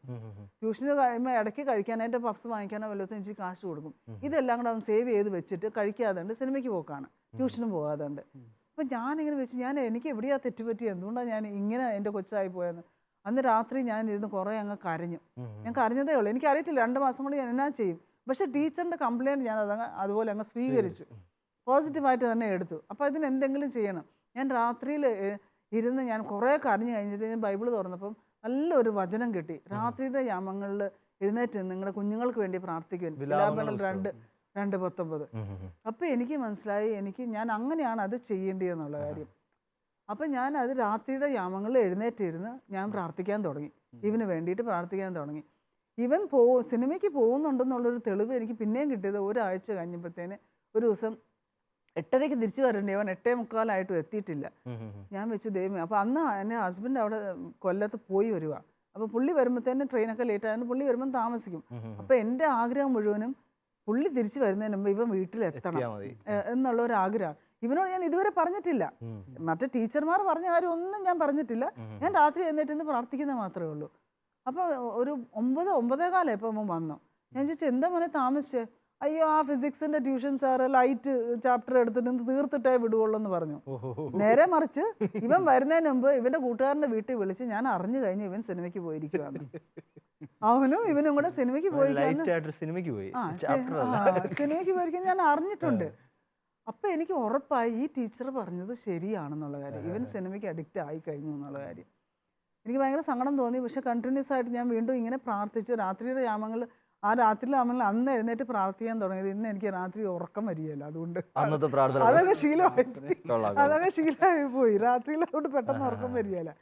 ട്യൂഷന് കഴിയുമ്പോൾ ഇടയ്ക്ക് കഴിക്കാനായിട്ട് പഫ്സ് വാങ്ങിക്കാനോ വല്ലതും എനിക്ക് കാശ് കൊടുക്കും. ഇതെല്ലാം കൂടെ അവൻ സേവ് ചെയ്ത് വെച്ചിട്ട് കഴിക്കാതുണ്ട് സിനിമയ്ക്ക് പോക്കാണ്, ട്യൂഷനും പോകാതുണ്ട്. അപ്പം ഞാനിങ്ങനെ വെച്ച് എനിക്ക് എവിടെയാ തെറ്റുപറ്റി, എന്തുകൊണ്ടാണ് ഞാൻ ഇങ്ങനെ എൻ്റെ കൊച്ചായി പോയെന്ന്. അന്ന് രാത്രി ഞാൻ ഇരുന്ന് കുറേ അങ്ങ് കരഞ്ഞു. ഞാൻ കരഞ്ഞതേ ഉള്ളൂ. എനിക്കറിയത്തില്ല 2 മാസം കൊണ്ട് ഞാൻ എന്നാ ചെയ്യും. പക്ഷേ ടീച്ചറിൻ്റെ കംപ്ലയിൻറ്റ് ഞാൻ അതുപോലെ അങ്ങ് സ്വീകരിച്ചു, പോസിറ്റീവായിട്ട് തന്നെ എടുത്തു. അപ്പോൾ ഇതിന് എന്തെങ്കിലും ചെയ്യണം. ഞാൻ രാത്രിയിൽ ഇരുന്ന് ഞാൻ കുറേ കരഞ്ഞു കഴിഞ്ഞിട്ട് ഞാൻ ബൈബിൾ തുറന്നപ്പം നല്ലൊരു വചനം കിട്ടി. രാത്രിയുടെ യാമങ്ങളിൽ എഴുന്നേറ്റ് നിങ്ങളുടെ കുഞ്ഞുങ്ങൾക്ക് വേണ്ടി പ്രാർത്ഥിക്കുവാൻ, വിലാപങ്ങൾ 2:19. അപ്പോൾ എനിക്ക് മനസ്സിലായി ഞാൻ അങ്ങനെയാണ് അത് ചെയ്യേണ്ടതെന്നുള്ള കാര്യം. അപ്പം ഞാൻ അത് രാത്രിയുടെ യാമങ്ങളിൽ എഴുന്നേറ്റിരുന്ന് ഞാൻ പ്രാർത്ഥിക്കാൻ തുടങ്ങി, ഇവന് വേണ്ടിയിട്ട് പ്രാർത്ഥിക്കാൻ തുടങ്ങി. ഇവൻ സിനിമയ്ക്ക് പോകുന്നുണ്ടെന്നുള്ളൊരു തെളിവ് എനിക്ക് പിന്നെയും കിട്ടിയത് ഒരാഴ്ച കഴിഞ്ഞപ്പോഴത്തേന്. ഒരു ദിവസം 8:30 തിരിച്ചു വരണ്ടേ, അവൻ 8:45 എത്തിയിട്ടില്ല. ഞാൻ വെച്ച് ദൈവമേ. അപ്പോൾ അന്ന് എൻ്റെ ഹസ്ബൻഡ് അവിടെ കൊല്ലത്ത് പോയി വരിക. അപ്പോൾ പുള്ളി വരുമ്പോഴത്തേനും ട്രെയിനൊക്കെ ലേറ്റ് ആയതുകൊണ്ട് പുള്ളി വരുമ്പം താമസിക്കും. അപ്പോൾ എൻ്റെ ആഗ്രഹം മുഴുവനും പുള്ളി തിരിച്ചു വരുന്നതിന് മുമ്പ് ഇവൻ വീട്ടിലെത്തണം എന്നുള്ള ഒരു ആഗ്രഹം. ഇവനോട് ഞാൻ ഇതുവരെ പറഞ്ഞിട്ടില്ല. മറ്റേ ടീച്ചർമാർ പറഞ്ഞ കാര്യം ഒന്നും ഞാൻ പറഞ്ഞിട്ടില്ല. ഞാൻ രാത്രി എഴുന്നേറ്റ് പ്രാർത്ഥിക്കുന്നത് മാത്രമേ ഉള്ളൂ. അപ്പോൾ ഒരു 9-9:15 ഇപ്പോൾ അവൻ വന്നു. ഞാൻ ചോദിച്ചു, എന്താ മോനെ താമസിച്ചേ? അയ്യോ, ആ ഫിസിക്സിൻ്റെ ട്യൂഷൻ സാറ് ലൈറ്റ് ചാപ്റ്റർ എടുത്തിട്ട് തീർത്തിട്ടേ വിടുകയുള്ളൂ എന്ന് പറഞ്ഞു. നേരെ മറിച്ച് ഇവൻ വരുന്നതിന് മുമ്പ് ഇവൻ്റെ കൂട്ടുകാരൻ്റെ വീട്ടിൽ വിളിച്ച് ഞാൻ അറിഞ്ഞു കഴിഞ്ഞ് ഇവൻ സിനിമയ്ക്ക് പോയിരിക്കുകയാണ്. അവനും ഇവനും കൂടെ സിനിമയ്ക്ക് പോയിരിക്കാൻ സിനിമയ്ക്ക് പോയിരിക്കാൻ ഞാൻ അറിഞ്ഞിട്ടുണ്ട്. അപ്പം എനിക്ക് ഉറപ്പായി ഈ ടീച്ചർ പറഞ്ഞത് ശരിയാണെന്നുള്ള കാര്യം. ഇവൻ സിനിമയ്ക്ക് അഡിക്റ്റ് ആയി കഴിഞ്ഞു എന്നുള്ള കാര്യം എനിക്ക് ഭയങ്കര സങ്കടം തോന്നി. പക്ഷെ കണ്ടിന്യൂസ് ആയിട്ട് ഞാൻ വീണ്ടും ഇങ്ങനെ പ്രാർത്ഥിച്ച് രാത്രിയുടെ യാമങ്ങൾ അന്ന് എഴുന്നേറ്റ് പ്രാർത്ഥിക്കാൻ തുടങ്ങിയത്. ഇന്ന് എനിക്ക് രാത്രി ഉറക്കം വരികയില്ല. അതുകൊണ്ട് അതൊക്കെ ശീലമായി പോയി. രാത്രിയിൽ അതുകൊണ്ട് പെട്ടെന്ന് ഉറക്കം വരികയില്ല.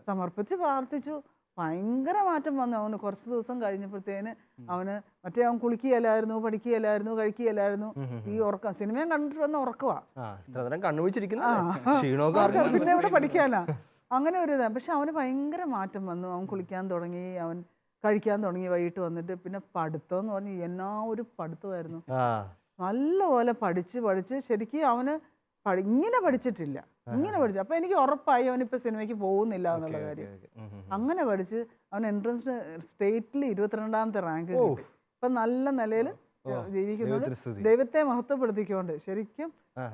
സമർപ്പിച്ച് പ്രാർത്ഥിച്ചു. ഭയങ്കര മാറ്റം വന്നു അവന്. കുറച്ച് ദിവസം കഴിഞ്ഞപ്പോഴത്തേന് അവന് അവൻ കുളിക്കുകയില്ലായിരുന്നു, പഠിക്കുകയില്ലായിരുന്നു, കഴിക്കുകയില്ലായിരുന്നു. ഈ ഉറക്കം സിനിമയും കണ്ടിട്ട് വന്ന ഉറക്കവാ. പിന്നെ ഇവിടെ പഠിക്കാനാ അങ്ങനെ ഒരു ഇതാ. പക്ഷെ അവന് ഭയങ്കര മാറ്റം വന്നു. അവൻ കുളിക്കാൻ തുടങ്ങി, അവൻ കഴിക്കാൻ തുടങ്ങി വൈകിട്ട് വന്നിട്ട്. പിന്നെ പഠിത്തം എന്ന് പറഞ്ഞ് എന്നാ ഒരു പഠിത്തമായിരുന്നു. നല്ലപോലെ പഠിച്ച് ശരിക്കും അവന് ഇങ്ങനെ പഠിച്ചിട്ടില്ല, ഇങ്ങനെ പഠിച്ചു. അപ്പം എനിക്ക് ഉറപ്പായി അവനിപ്പോൾ സിനിമയ്ക്ക് പോകുന്നില്ല എന്നുള്ള കാര്യം. അങ്ങനെ പഠിച്ച് അവൻ എൻട്രൻസിന് സ്റ്റേറ്റിൽ 22ാമത്തെ റാങ്ക് കിട്ടി. ഇപ്പം നല്ല നിലയിൽ ജീവിക്കുന്നുണ്ട്. ദൈവത്തെ മഹത്വപ്പെടുത്തിക്കൊണ്ട് ശരിക്കും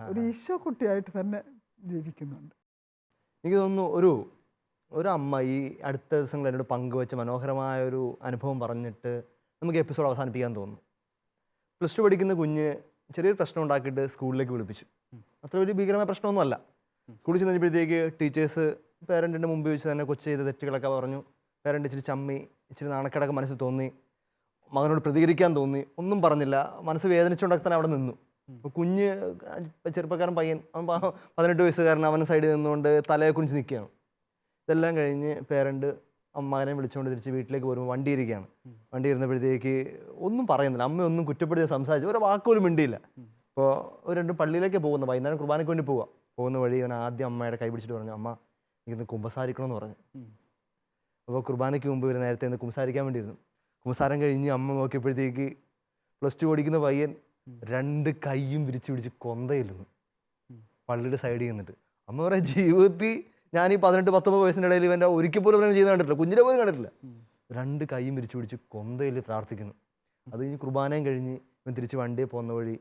ഒരു ഈശോ കുട്ടിയായിട്ട് തന്നെ ജീവിക്കുന്നുണ്ട്. എനിക്ക് തോന്നുന്നു ഒരു അമ്മ ഈ അടുത്ത ദിവസങ്ങളിൽ എന്നോട് പങ്കുവെച്ച മനോഹരമായ ഒരു അനുഭവം പറഞ്ഞിട്ട് നമുക്ക് എപ്പിസോഡ് അവസാനിപ്പിക്കാൻ തോന്നുന്നു. +2 പഠിക്കുന്ന കുഞ്ഞ് ചെറിയൊരു പ്രശ്നം ഉണ്ടാക്കിയിട്ട് സ്കൂളിലേക്ക് വിളിപ്പിച്ചു. അത്ര വലിയ ഭീകരമായ പ്രശ്നമൊന്നുമല്ല. സ്കൂളിൽ ചെന്ന് കഴിഞ്ഞപ്പോഴത്തേക്ക് ടീച്ചേഴ്സ് പേരൻറ്റിൻ്റെ മുമ്പിൽ വെച്ച് തന്നെ കൊച്ചു ചെയ്ത തെറ്റുകളൊക്കെ പറഞ്ഞു. പേരൻറ്റ് ഇച്ചിരി ചമ്മി, ഇച്ചിരി നാണക്കേടൊക്കെ മനസ്സിൽ തോന്നി, മകനോട് പ്രതികരിക്കാൻ തോന്നി. ഒന്നും പറഞ്ഞില്ല, മനസ്സ് വേദനിച്ചുകൊണ്ടൊക്കെ തന്നെ അവിടെ നിന്നു. അപ്പോൾ കുഞ്ഞ് ചെറുപ്പക്കാരൻ പയ്യൻ, അവൻ 18 വയസ്സുകാരൻ, അവൻ സൈഡിൽ നിന്നുകൊണ്ട് തലയെ കുറിച്ച് നിൽക്കുകയാണ്. ഇതെല്ലാം കഴിഞ്ഞ് പേരൻറ്റ് മകനെ വിളിച്ചുകൊണ്ട് തിരിച്ച് വീട്ടിലേക്ക് വരുമ്പോൾ വണ്ടി ഇരിക്കുകയാണ്. വണ്ടി ഇരുന്നപ്പോഴത്തേക്ക് ഒന്നും പറയുന്നില്ല. അമ്മയൊന്നും കുറ്റപ്പെടുത്തി സംസാരിച്ചു, ഒരു വാക്കുപോലും മിണ്ടിയില്ല. അപ്പോൾ രണ്ടും പള്ളിയിലേക്ക് പോകുന്നു, വൈകുന്നേരം കുർബാനയ്ക്ക് വേണ്ടി പോകുന്ന വഴി അവൻ ആദ്യം അമ്മയുടെ കൈ പിടിച്ചിട്ട് പറഞ്ഞു, അമ്മ എനിക്കിന്ന് കുമ്പസാരിക്കണമെന്ന് പറഞ്ഞു. അപ്പോൾ കുർബാനയ്ക്ക് മുമ്പ് ഇവർ നേരത്തെ ഒന്ന് കുമ്പസാരിക്കാൻ വേണ്ടിയിരുന്നു. കുമ്പസാരം കഴിഞ്ഞ് അമ്മ നോക്കിയപ്പോഴത്തേക്ക് +2 പഠിക്കുന്ന പയ്യൻ 2 കൈയും വിരിച്ച് പിടിച്ച് കൊന്തയില്ലെന്ന് പള്ളിയുടെ സൈഡിൽ നിന്നിട്ട്. അമ്മ പറയാം, ജീവിതത്തിൽ ഞാൻ ഈ 18-19 വയസ്സിൻ്റെ ഇടയിൽ ഇവൻ്റെ ഒരിക്കൽ പോലും അവനെ ചെയ്യുന്ന കണ്ടിട്ടില്ല, കുഞ്ഞിനെ പോലും കണ്ടിട്ടില്ല. 2 കൈയും വിരിച്ച് പിടിച്ച് കൊന്തയിൽ പ്രാർത്ഥിക്കുന്നു. അത് കഴിഞ്ഞ് കുർബാനയും കഴിഞ്ഞ് ഇവൻ തിരിച്ച് വണ്ടിയിൽ പോകുന്ന വഴി,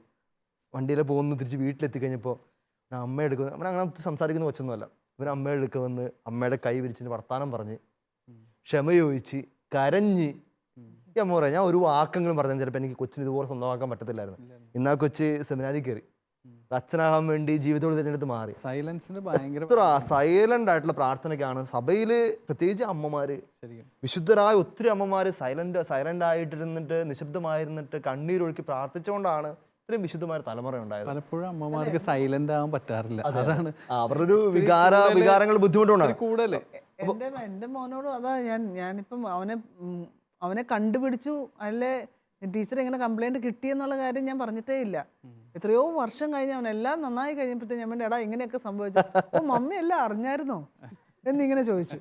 വണ്ടിയിൽ പോകുന്നു തിരിച്ച് വീട്ടിലെത്തിക്കഴിഞ്ഞപ്പോൾ അമ്മ എടുക്കുന്നു. അവൻ അങ്ങനെ സംസാരിക്കുന്ന കൊച്ചൊന്നുമല്ല. ഇവൻ അമ്മ എടുക്കുക വന്ന് അമ്മയുടെ കൈ വിരിച്ചിട്ട് വർത്താനം പറഞ്ഞ് ക്ഷമ ചോദിച്ച് കരഞ്ഞ് ഈ അമ്മ പറയാം, ഞാൻ ഒരു വാക്കെങ്കിലും പറഞ്ഞാൽ ചിലപ്പോൾ എനിക്ക് കൊച്ചിന് ഇതുപോലെ സ്വന്തമാക്കാൻ പറ്റത്തില്ലായിരുന്നു. ഇന്നാ കൊച്ച് സെമിനാരിൽ കയറി, അച്ഛനാകാൻ വേണ്ടി ജീവിതത്തോട് തിരഞ്ഞെടുത്ത് മാറി. സൈലൻസിന് ഭയങ്കര എത്ര സൈലന്റ് ആയിട്ടുള്ള പ്രാർത്ഥനയ്ക്കാണ് സഭയിൽ പ്രത്യേകിച്ച് അമ്മമാര്, ശരിക്കും വിശുദ്ധരായ ഒത്തിരി അമ്മമാര് സൈലന്റ് ആയിട്ടിരുന്നിട്ട് നിശബ്ദമായിരുന്നിട്ട് കണ്ണീരൊഴുക്കി പ്രാർത്ഥിച്ചുകൊണ്ടാണ് ഇത്രയും വിശുദ്ധമായ തലമുറ ഉണ്ടായത്. പലപ്പോഴും അമ്മമാർക്ക് സൈലന്റ് ആവാൻ പറ്റാറില്ല. അതാണ് അവരുടെ ഒരു വികാരങ്ങൾ ബുദ്ധിമുട്ടുണ്ടാണ് കൂടുതൽ. എൻ്റെ മോനോടും അതാ ഞാനിപ്പം അവനെ കണ്ടുപിടിച്ചു, അല്ലെ ടീച്ചർ ഇങ്ങനെ കംപ്ലൈൻറ്റ് കിട്ടിയെന്നുള്ള കാര്യം ഞാൻ പറഞ്ഞിട്ടേ ഇല്ല. എത്രയോ വർഷം കഴിഞ്ഞ് അവനെല്ലാം നന്നായി കഴിഞ്ഞപ്പോഴത്തേക്ക് ഞാൻ എടാ ഇങ്ങനെയൊക്കെ സംഭവിച്ചു, അപ്പോൾ മമ്മി എല്ലാം അറിഞ്ഞായിരുന്നോ എന്നിങ്ങനെ ചോദിച്ചു.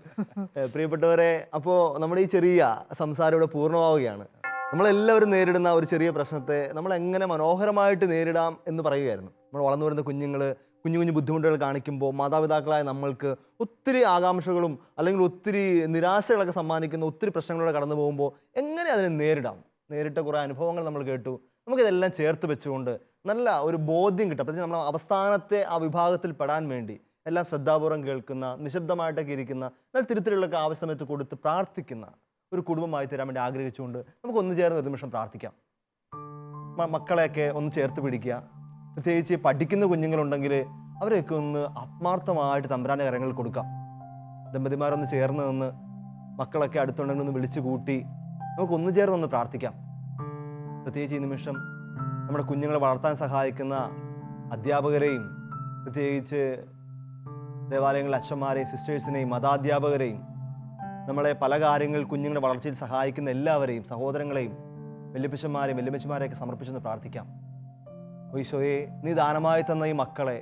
പ്രിയപ്പെട്ടവരെ, അപ്പോൾ നമ്മുടെ ഈ ചെറിയ സംസാരം ഇവിടെ പൂർണ്ണമാവുകയാണ്. നമ്മളെല്ലാവരും നേരിടുന്ന ഒരു ചെറിയ പ്രശ്നത്തെ നമ്മൾ എങ്ങനെ മനോഹരമായിട്ട് നേരിടാം എന്ന് പറയുകയായിരുന്നു. നമ്മൾ വളർന്നു വരുന്ന കുഞ്ഞു കുഞ്ഞു ബുദ്ധിമുട്ടുകൾ കാണിക്കുമ്പോൾ മാതാപിതാക്കളായ നമ്മൾക്ക് ഒത്തിരി ആകാംക്ഷകളും അല്ലെങ്കിൽ ഒത്തിരി നിരാശകളൊക്കെ സമ്മാനിക്കുന്ന ഒത്തിരി പ്രശ്നങ്ങളിലൂടെ കടന്നു പോകുമ്പോൾ എങ്ങനെ അതിനെ നേരിട്ട കുറേ അനുഭവങ്ങൾ നമ്മൾ കേട്ടു. നമുക്കിതെല്ലാം ചേർത്ത് വെച്ചുകൊണ്ട് നല്ല ഒരു ബോധ്യം കിട്ടും. പ്രത്യേകിച്ച് നമ്മൾ അവസാനത്തെ ആ വിഭാഗത്തിൽ പെടാൻ വേണ്ടി എല്ലാം ശ്രദ്ധാപൂർവ്വം കേൾക്കുന്ന, നിശബ്ദമായിട്ടൊക്കെ ഇരിക്കുന്ന, എന്നാൽ തിരുത്തലുകളൊക്കെ ആവശ്യമയത്ത് കൊടുത്ത് പ്രാർത്ഥിക്കുന്ന ഒരു കുടുംബമായി തരാൻ വേണ്ടി ആഗ്രഹിച്ചുകൊണ്ട് നമുക്ക് ഒന്ന് ചേർന്ന് ഒരു നിമിഷം പ്രാർത്ഥിക്കാം. മക്കളെയൊക്കെ ഒന്ന് ചേർത്ത് പിടിക്കുക. പ്രത്യേകിച്ച് പഠിക്കുന്ന കുഞ്ഞുങ്ങളുണ്ടെങ്കിൽ അവരെയൊക്കെ ഒന്ന് ആത്മാർത്ഥമായിട്ട് തമ്പുരാൻ്റെ കരങ്ങളിൽ കൊടുക്കാം. ദമ്പതിമാരൊന്ന് ചേർന്ന് നിന്ന് മക്കളൊക്കെ അടുത്തുണ്ടെങ്കിൽ ഒന്ന് വിളിച്ചു കൂട്ടി നമുക്ക് ഒന്ന് ചേർന്നൊന്ന് പ്രാർത്ഥിക്കാം. പ്രത്യേകിച്ച് ഈ നിമിഷം നമ്മുടെ കുഞ്ഞുങ്ങളെ വളർത്താൻ സഹായിക്കുന്ന അധ്യാപകരെയും, പ്രത്യേകിച്ച് ദേവാലയങ്ങളിലെ അച്ഛന്മാരെയും സിസ്റ്റേഴ്സിനെയും മതാധ്യാപകരെയും, നമ്മളെ പല കാര്യങ്ങൾ കുഞ്ഞുങ്ങളുടെ വളർച്ചയിൽ സഹായിക്കുന്ന എല്ലാവരെയും, സഹോദരങ്ങളെയും, വല്യപ്പച്ചന്മാരെയും വല്യമ്മച്ചമാരെയൊക്കെ സമർപ്പിച്ചെന്ന് പ്രാർത്ഥിക്കാം. ഈശോയെ, നീ ദാനമായി തന്ന ഈ മക്കളെ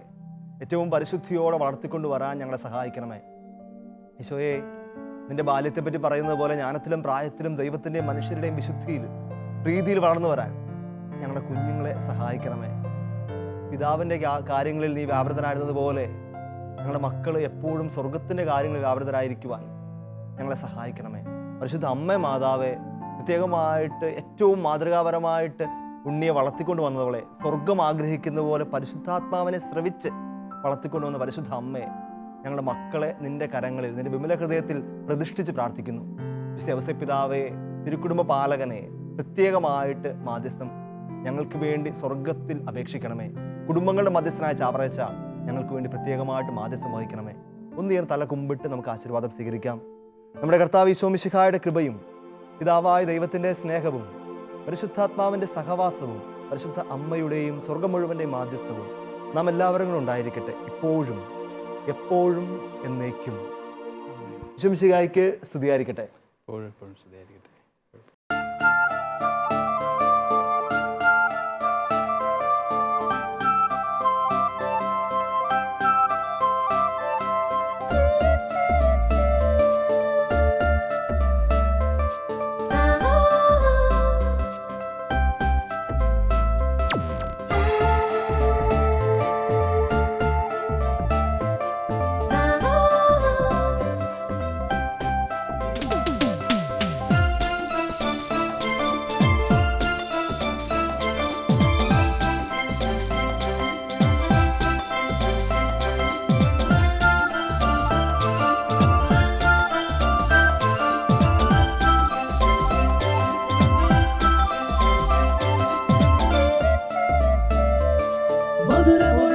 ഏറ്റവും പരിശുദ്ധിയോടെ വളർത്തിക്കൊണ്ട് വരാൻ ഞങ്ങളെ സഹായിക്കണമേ. ഈശോയെ, നിന്റെ ബാല്യത്തെപ്പറ്റി പറയുന്നത് പോലെ ജ്ഞാനത്തിലും പ്രായത്തിലും ദൈവത്തിൻ്റെയും മനുഷ്യരുടെയും വിശുദ്ധിയിൽ പ്രീതിയിൽ വളർന്നു വരാൻ ഞങ്ങളുടെ കുഞ്ഞുങ്ങളെ സഹായിക്കണമേ. പിതാവിൻ്റെ കാര്യങ്ങളിൽ നീ വ്യാപൃതനായിരുന്നതുപോലെ ഞങ്ങളുടെ മക്കൾ എപ്പോഴും സ്വർഗത്തിൻ്റെ കാര്യങ്ങളിൽ വ്യാപൃതരായിരിക്കുവാൻ ഞങ്ങളെ സഹായിക്കണമേ. പരിശുദ്ധ അമ്മ മാതാവെ, പ്രത്യേകമായിട്ട് ഏറ്റവും മാതൃകാപരമായിട്ട് ഉണ്ണിയെ വളർത്തിക്കൊണ്ട് വന്നതോളെ, സ്വർഗം ആഗ്രഹിക്കുന്ന പോലെ പരിശുദ്ധാത്മാവിനെ ശ്രവിച്ച് വളർത്തിക്കൊണ്ട് വന്ന പരിശുദ്ധ അമ്മയെ, ഞങ്ങളുടെ മക്കളെ നിന്റെ കരങ്ങളിൽ, നിന്റെ വിമല ഹൃദയത്തിൽ പ്രതിഷ്ഠിച്ച് പ്രാർത്ഥിക്കുന്നു. വിശുദ്ധ ഔസേപ്പിതാവേ, തിരുക്കുടുംബ പാലകനെ പ്രത്യേകമായിട്ട് മാധ്യസ്ഥം ഞങ്ങൾക്ക് വേണ്ടി സ്വർഗത്തിൽ അപേക്ഷിക്കണമേ. കുടുംബങ്ങളുടെ മധ്യസ്ഥനായ ചാവറേച്ച ഞങ്ങൾക്ക് വേണ്ടി പ്രത്യേകമായിട്ട് മാധ്യസ്ഥം വഹിക്കണമേ. ഒന്നുയർ തല കുമ്പിട്ട് നമുക്ക് ആശീർവാദം സ്വീകരിക്കാം. നമ്മുടെ കർത്താവ് ഈശോ മിശിഹായുടെ കൃപയും പിതാവായ ദൈവത്തിൻ്റെ സ്നേഹവും പരിശുദ്ധാത്മാവിൻ്റെ സഹവാസവും പരിശുദ്ധ അമ്മയുടെയും സ്വർഗം മുഴുവൻ്റെയും മാധ്യസ്ഥവും നാം എല്ലാവരും ഉണ്ടായിരിക്കട്ടെ, ഇപ്പോഴും എപ്പോഴും എന്നേക്കും. ഈശോ മിശിഹായ്ക്ക് സ്തുതിയായിരിക്കട്ടെ. എപ്പോഴും സ്തുതിയായിരിക്കട്ടെ. മധുരമൊഴി